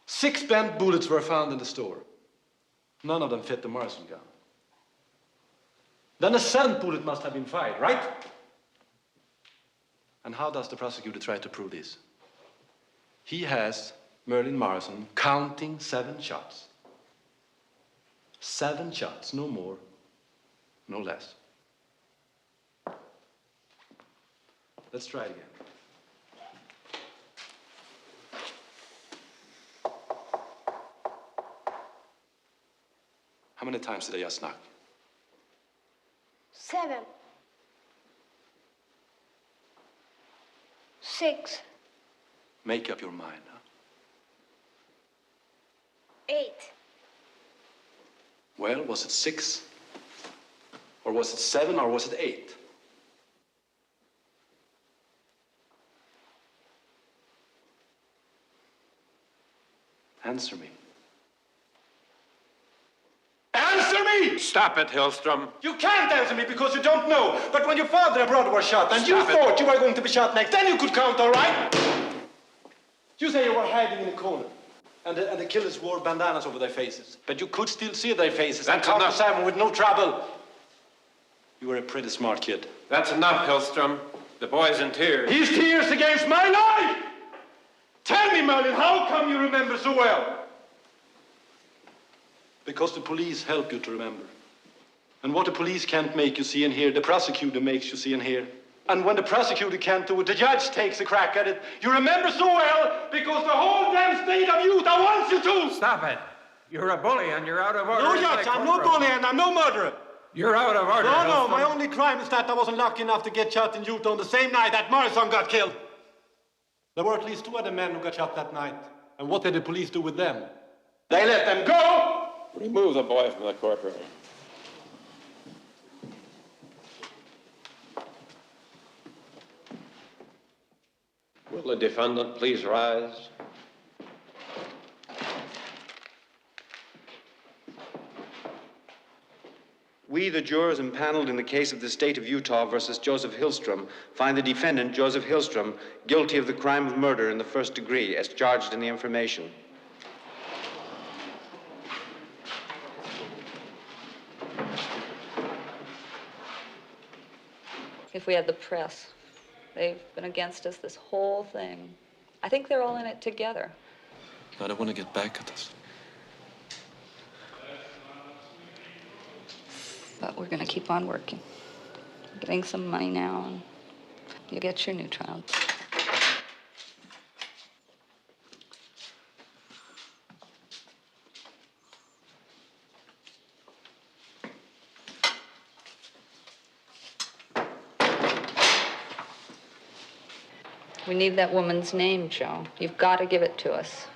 6 bent bullets were found in the store. None of them fit the Marston gun. Then a 7th bullet must have been fired, right? And how does the prosecutor try to prove this? He has Merlin Marston counting 7 shots. 7 shots, no more, no less. Let's try it again. How many times did I just knock? 7. 6. Make up your mind. Huh? 8. Well, was it 6? Or was it 7? Or was it 8? Answer me. Answer me! Stop it, Hillstrom. You can't answer me because you don't know. But when your father and brother were shot, and Stop you it. thought you were going to be shot next, then you could count, all right? You say you were hiding in a corner, and the killers wore bandanas over their faces. But you could still see their faces and That's count to enough. 7 with no trouble. You were a pretty smart kid. That's enough, Hillstrom. The boy's in tears. His tears against my life! Tell me, Merlin, how come you remember so well? Because the police help you to remember. And what the police can't make you see and hear, the prosecutor makes you see and hear. And when the prosecutor can't do it, the judge takes a crack at it. You remember so well because the whole damn state of Utah wants you to! Stop it. You're a bully and you're out of order. No, in Judge, my I'm no courtroom. bully and I'm no murderer. You're out of order. No, Hillstrom. my only crime is that I wasn't lucky enough to get shot in Utah on the same night that Morrison got killed. There were at least 2 other men who got shot that night. And what did the police do with them? They let them go! Remove the boy from the courtroom. Will the defendant please rise? We, the jurors impaneled in the case of the state of Utah versus Joseph Hillstrom, find the defendant, Joseph Hillstrom, guilty of the crime of murder in the 1st degree, as charged in the information. If we had the press, they've been against us this whole thing. I think they're all in it together. I don't want to get back at us. But we're gonna keep on working. Getting some money now, and you get your new child. We need that woman's name, Joe. You've got to give it to us.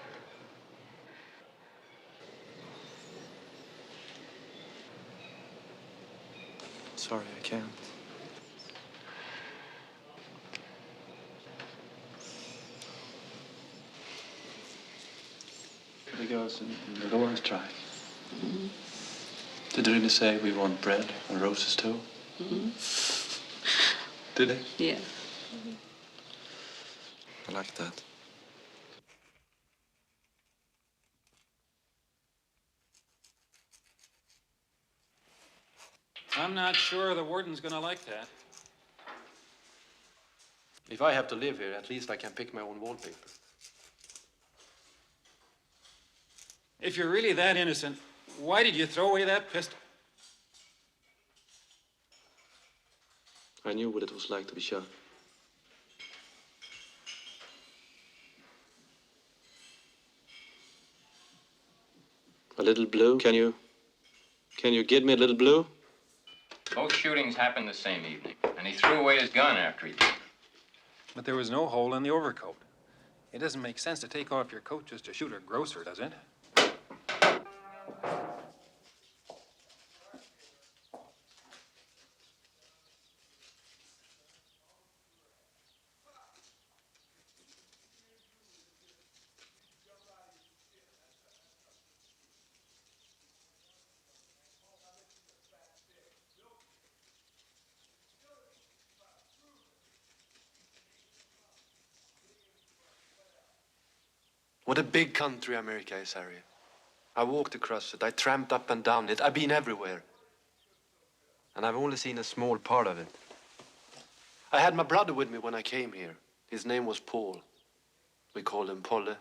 Sorry, I can't. The girls in the Lawrence tribe. Did they really say we want bread and roses too? Did they? Yeah. I like that. I'm not sure the warden's gonna like that. If I have to live here, at least I can pick my own wallpaper. If you're really that innocent, why did you throw away that pistol? I knew what it was like to be shot. A little blue? Can you get me a little blue? Both shootings happened the same evening, and he threw away his gun after he did. But there was no hole in the overcoat. It doesn't make sense to take off your coat just to shoot a grocer, does it? What a big country America is, Harry. I walked across it. I tramped up and down it. I've been everywhere. And I've only seen a small part of it. I had my brother with me when I came here. His name was Paul. We called him Polle.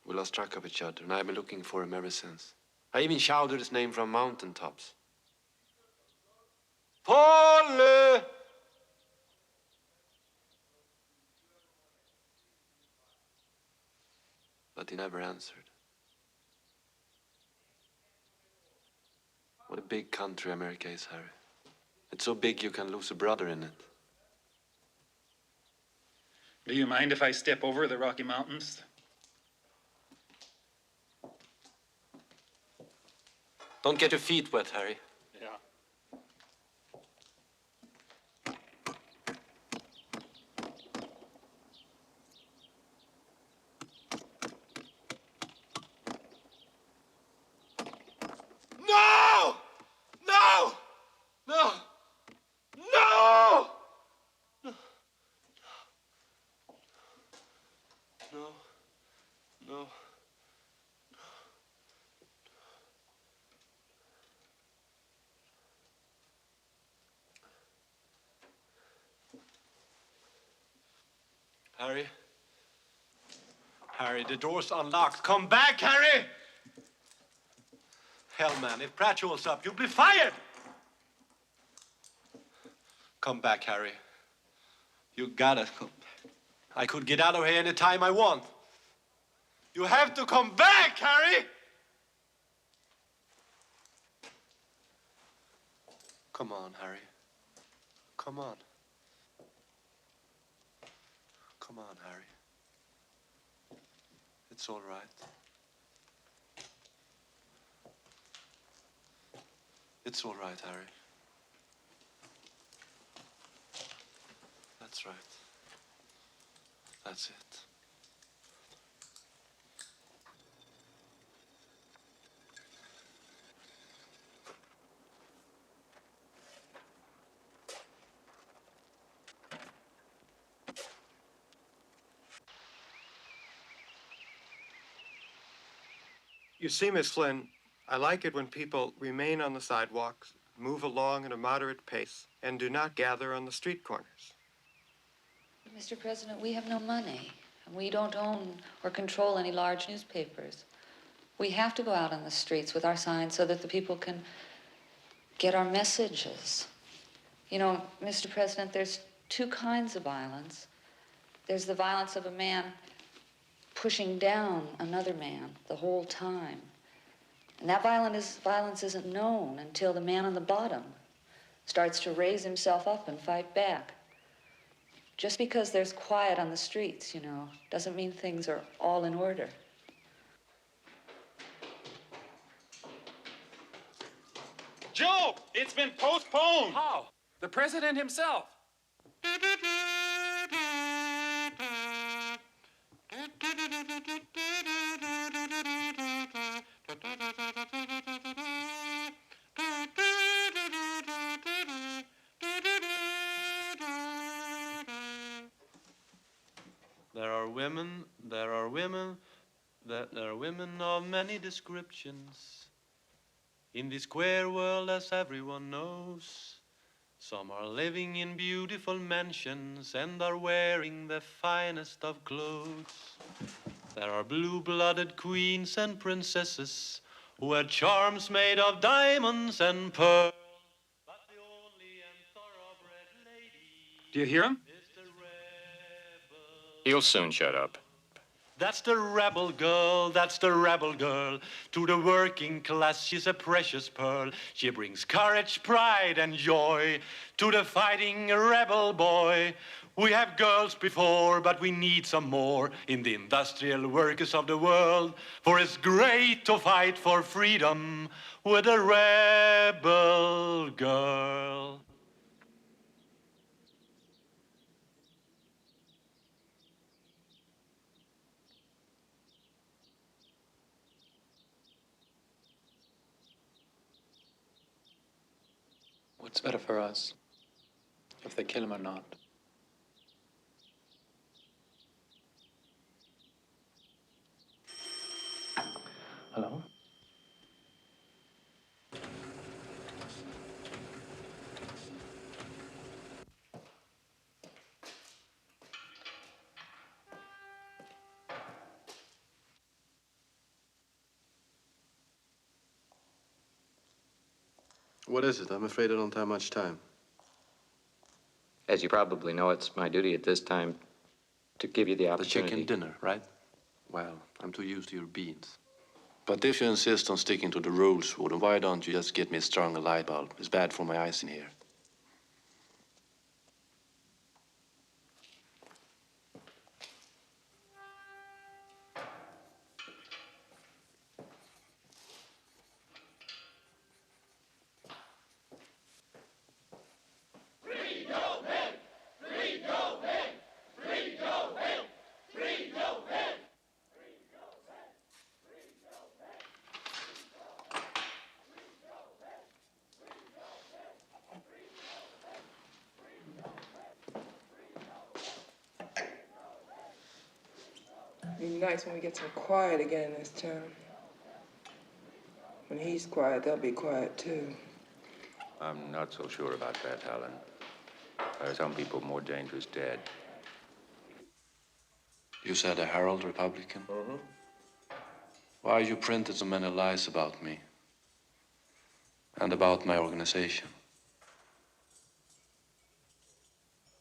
We lost track of each other, and I've been looking for him ever since. I even shouted his name from mountaintops. Polle! But he never answered. What a big country America is, Harry. It's so big you can lose a brother in it. Do you mind if I step over the Rocky Mountains? Don't get your feet wet, Harry. Yeah. No! No! No! No! No! No! No! Harry? Harry, the door's unlocked. Come back, Harry! Hell, man, if Pratt shows up, you'll be fired! Come back, Harry. You gotta come back. I could get out of here any time I want. You have to come back, Harry! Come on, Harry. Come on. Come on, Harry. It's all right. It's all right, Harry. That's right. That's it. You see, Miss Flynn, I like it when people remain on the sidewalks, move along at a moderate pace, and do not gather on the street corners. Mr. President, we have no money, and we don't own or control any large newspapers. We have to go out on the streets with our signs so that the people can get our messages. You know, Mr. President, there's two kinds of violence. There's the violence of a man pushing down another man the whole time. And that violence isn't known until the man on the bottom starts to raise himself up and fight back. Just because there's quiet on the streets, you know, doesn't mean things are all in order. Joe, it's been postponed. How? The president himself. women, there are women of many descriptions. In this queer world, as everyone knows, some are living in beautiful mansions and are wearing the finest of clothes. There are blue-blooded queens and princesses who had charms made of diamonds and pearls. Do you hear him? He'll soon shut up. That's the rebel girl, that's the rebel girl. To the working class, she's a precious pearl. She brings courage, pride, and joy to the fighting rebel boy. We have girls before, but we need some more in the industrial workers of the world. For it's great to fight for freedom with a rebel girl. What's better for us, if they kill him or not? Hello? What is it? I'm afraid I don't have much time. As you probably know, it's my duty at this time to give you the The opportunity. chicken dinner, right? Well, I'm too used to your beans. But if you insist on sticking to the rules, Warden, why don't you just get me a stronger light bulb? It's bad for my eyes in here. It'd be nice when we get some quiet again in this town. When he's quiet, they'll be quiet too. I'm not so sure about that, Helen. There are some people more dangerous dead. You said a Herald Republican? Mm-hmm. Why you printed so many lies about me? And about my organization?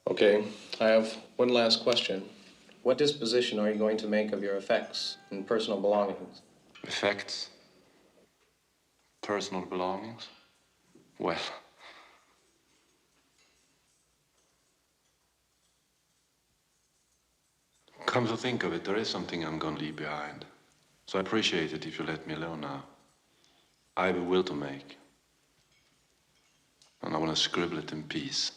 Okay, I have one last question. What disposition are you going to make of your effects and personal belongings? Effects? Personal belongings? Well... Come to think of it, there is something I'm gonna leave behind. So I appreciate it if you let me alone now. I have a will to make. And I want to scribble it in peace.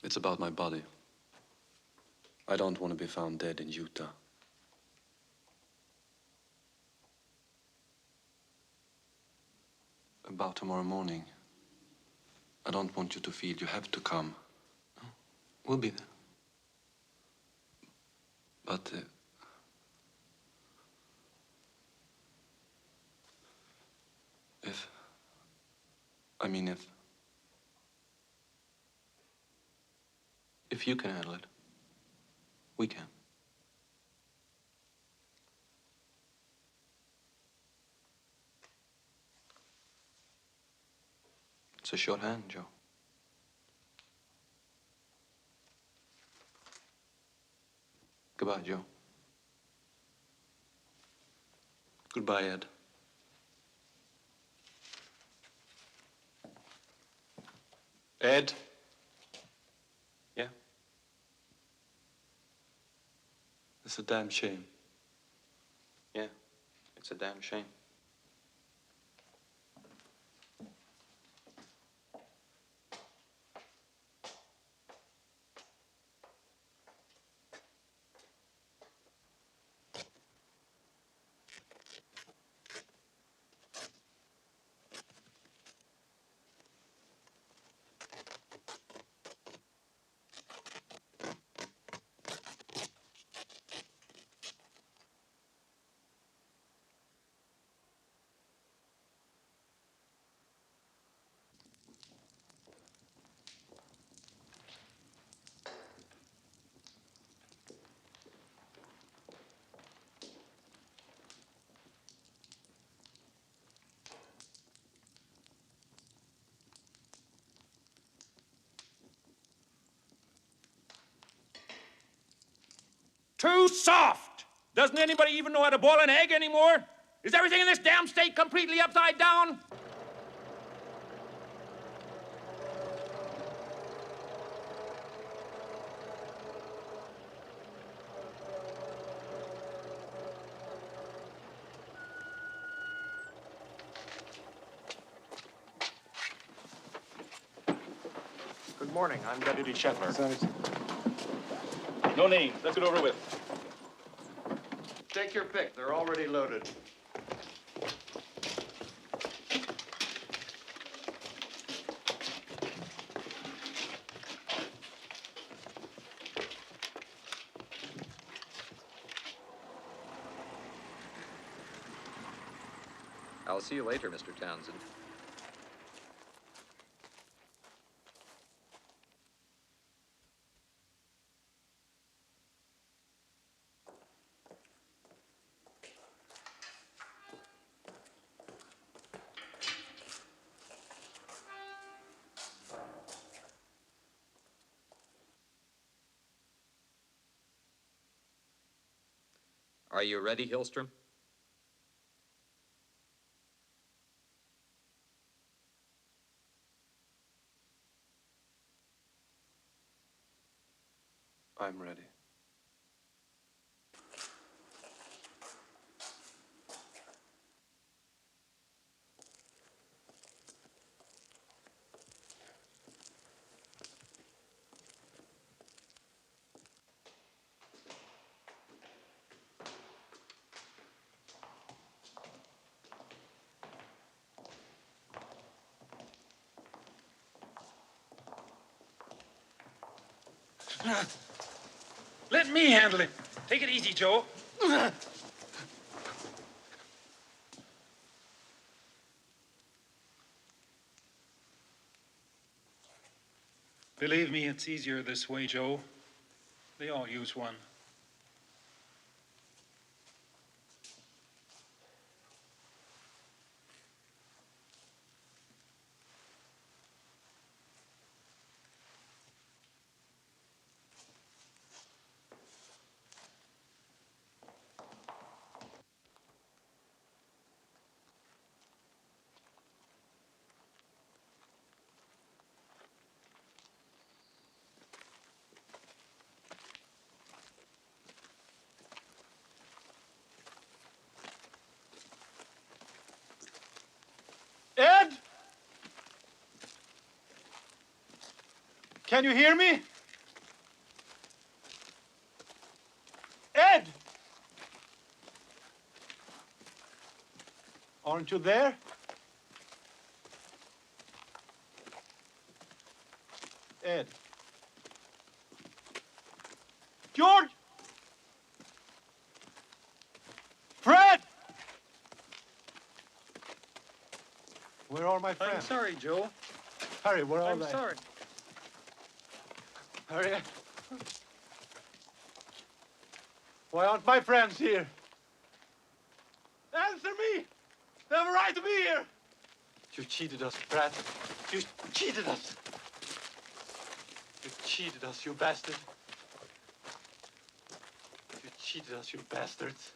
It's about my body. I don't want to be found dead in Utah. About tomorrow morning. I don't want you to feel you have to come. No, we'll be there. But I mean, if you can handle it, we can. It's a shorthand, Joe. Goodbye, Joe. Goodbye, Ed. Ed? Yeah? It's a damn shame. Yeah, it's a damn shame. Too soft! Doesn't anybody even know how to boil an egg anymore? Is everything in this damn state completely upside down? Good morning. I'm Deputy Shetler. No names. Let's get over with. Take your pick. They're already loaded. I'll see you later, Mr. Townsend. Are you ready, Hillstrom? I'm ready. Let me handle it. Take it easy, Joe. Believe me, it's easier this way, Joe. They all use one. Ed? Can you hear me? Ed? Aren't you there? Ed? George? Fred? Where are all my friends? I'm sorry, Joe. Harry, where are I'm they? sorry. Harry? Why aren't my friends here? Answer me! They have a right to be here! You cheated us, Pratt. You cheated us. You cheated us, you bastard. You cheated us, you bastards.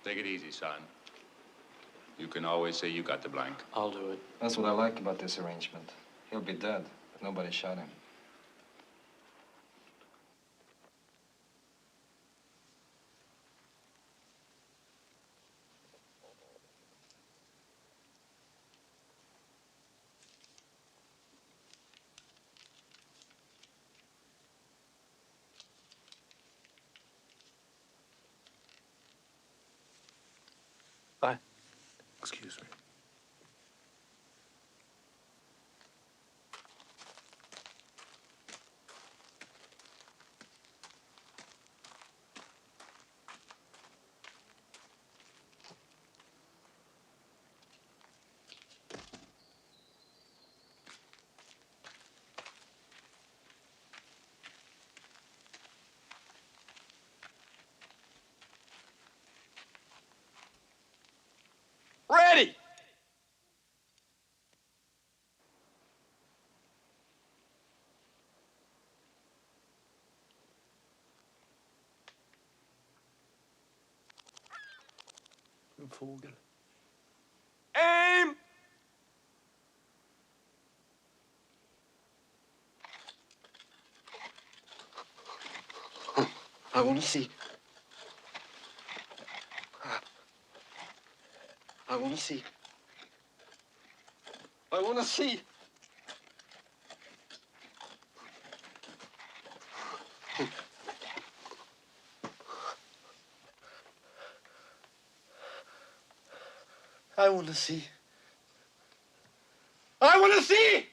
Take it easy, son. You can always say you got the blank. I'll do it. That's what I like about this arrangement. He'll be dead, but nobody shot him. Bye. Excuse me. Ready! En fågel. Aim! I want to see. I want to see. I want to see. I want to see. I want to see!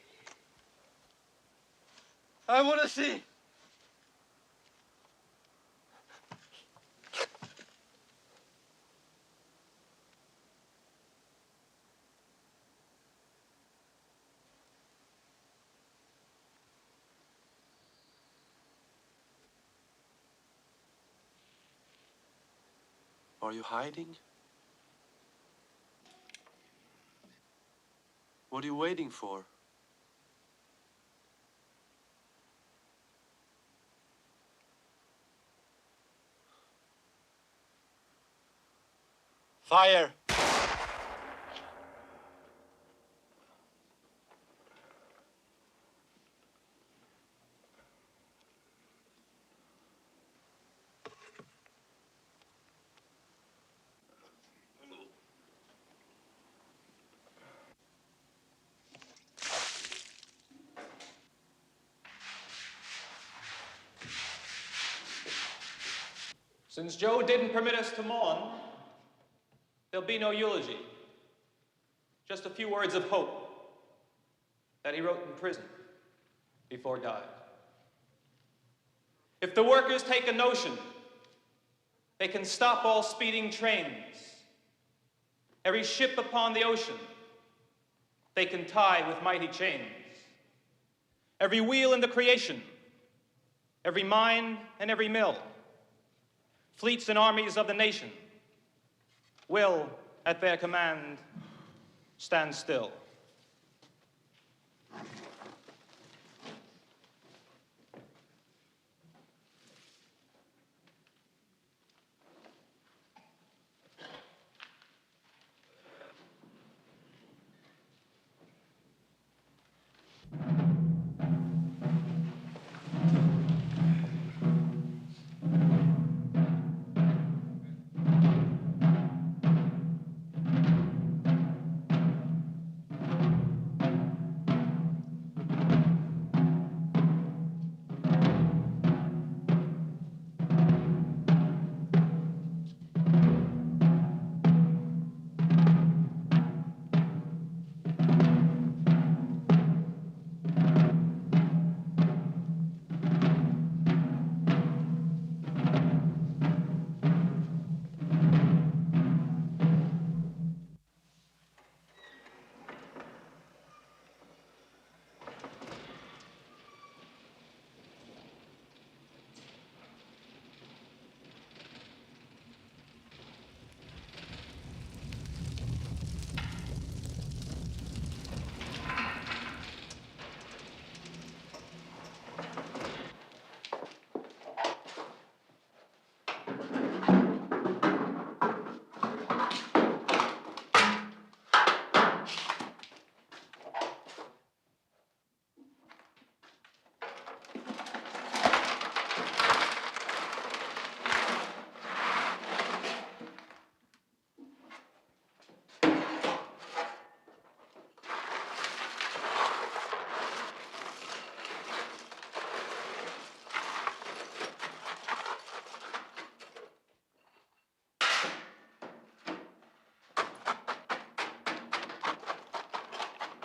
I want to see. Are you hiding? What are you waiting for? Fire! Since Joe didn't permit us to mourn, there'll be no eulogy. Just a few words of hope that he wrote in prison before dying. If the workers take a notion, they can stop all speeding trains. Every ship upon the ocean, they can tie with mighty chains. Every wheel in the creation, every mine and every mill, fleets and armies of the nation will, at their command, stand still.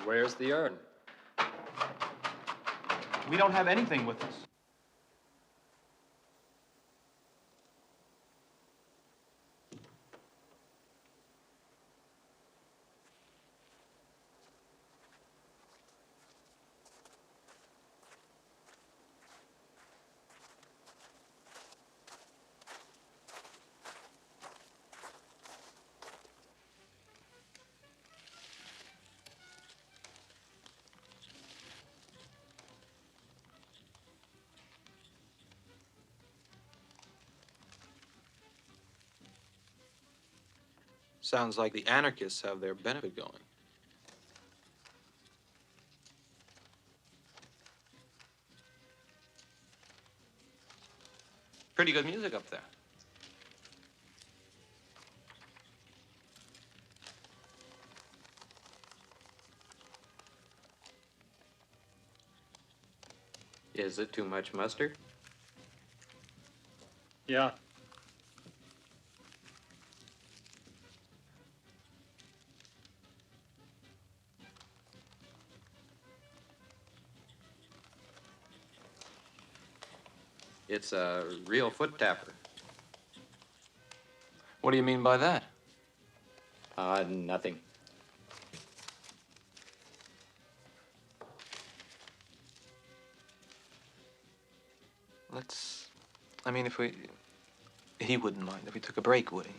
Where's the urn? We don't have anything with us. Sounds like the anarchists have their benefit going. Pretty good music up there. Is it too much mustard? Yeah. It's a real foot tapper. What do you mean by that? Nothing. I mean, he wouldn't mind if we took a break, would he?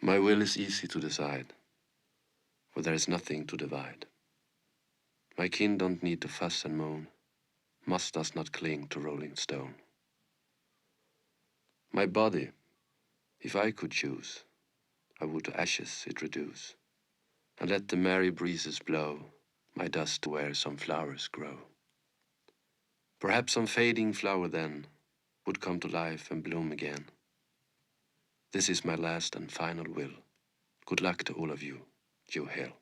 My will is easy to decide, for there is nothing to divide. My kin don't need to fuss and moan, must does not cling to rolling stone. My body, if I could choose, I would to ashes it reduce, and let the merry breezes blow my dust to where some flowers grow. Perhaps some fading flower then would come to life and bloom again. This is my last and final will. Good luck to all of you, Joe Hill.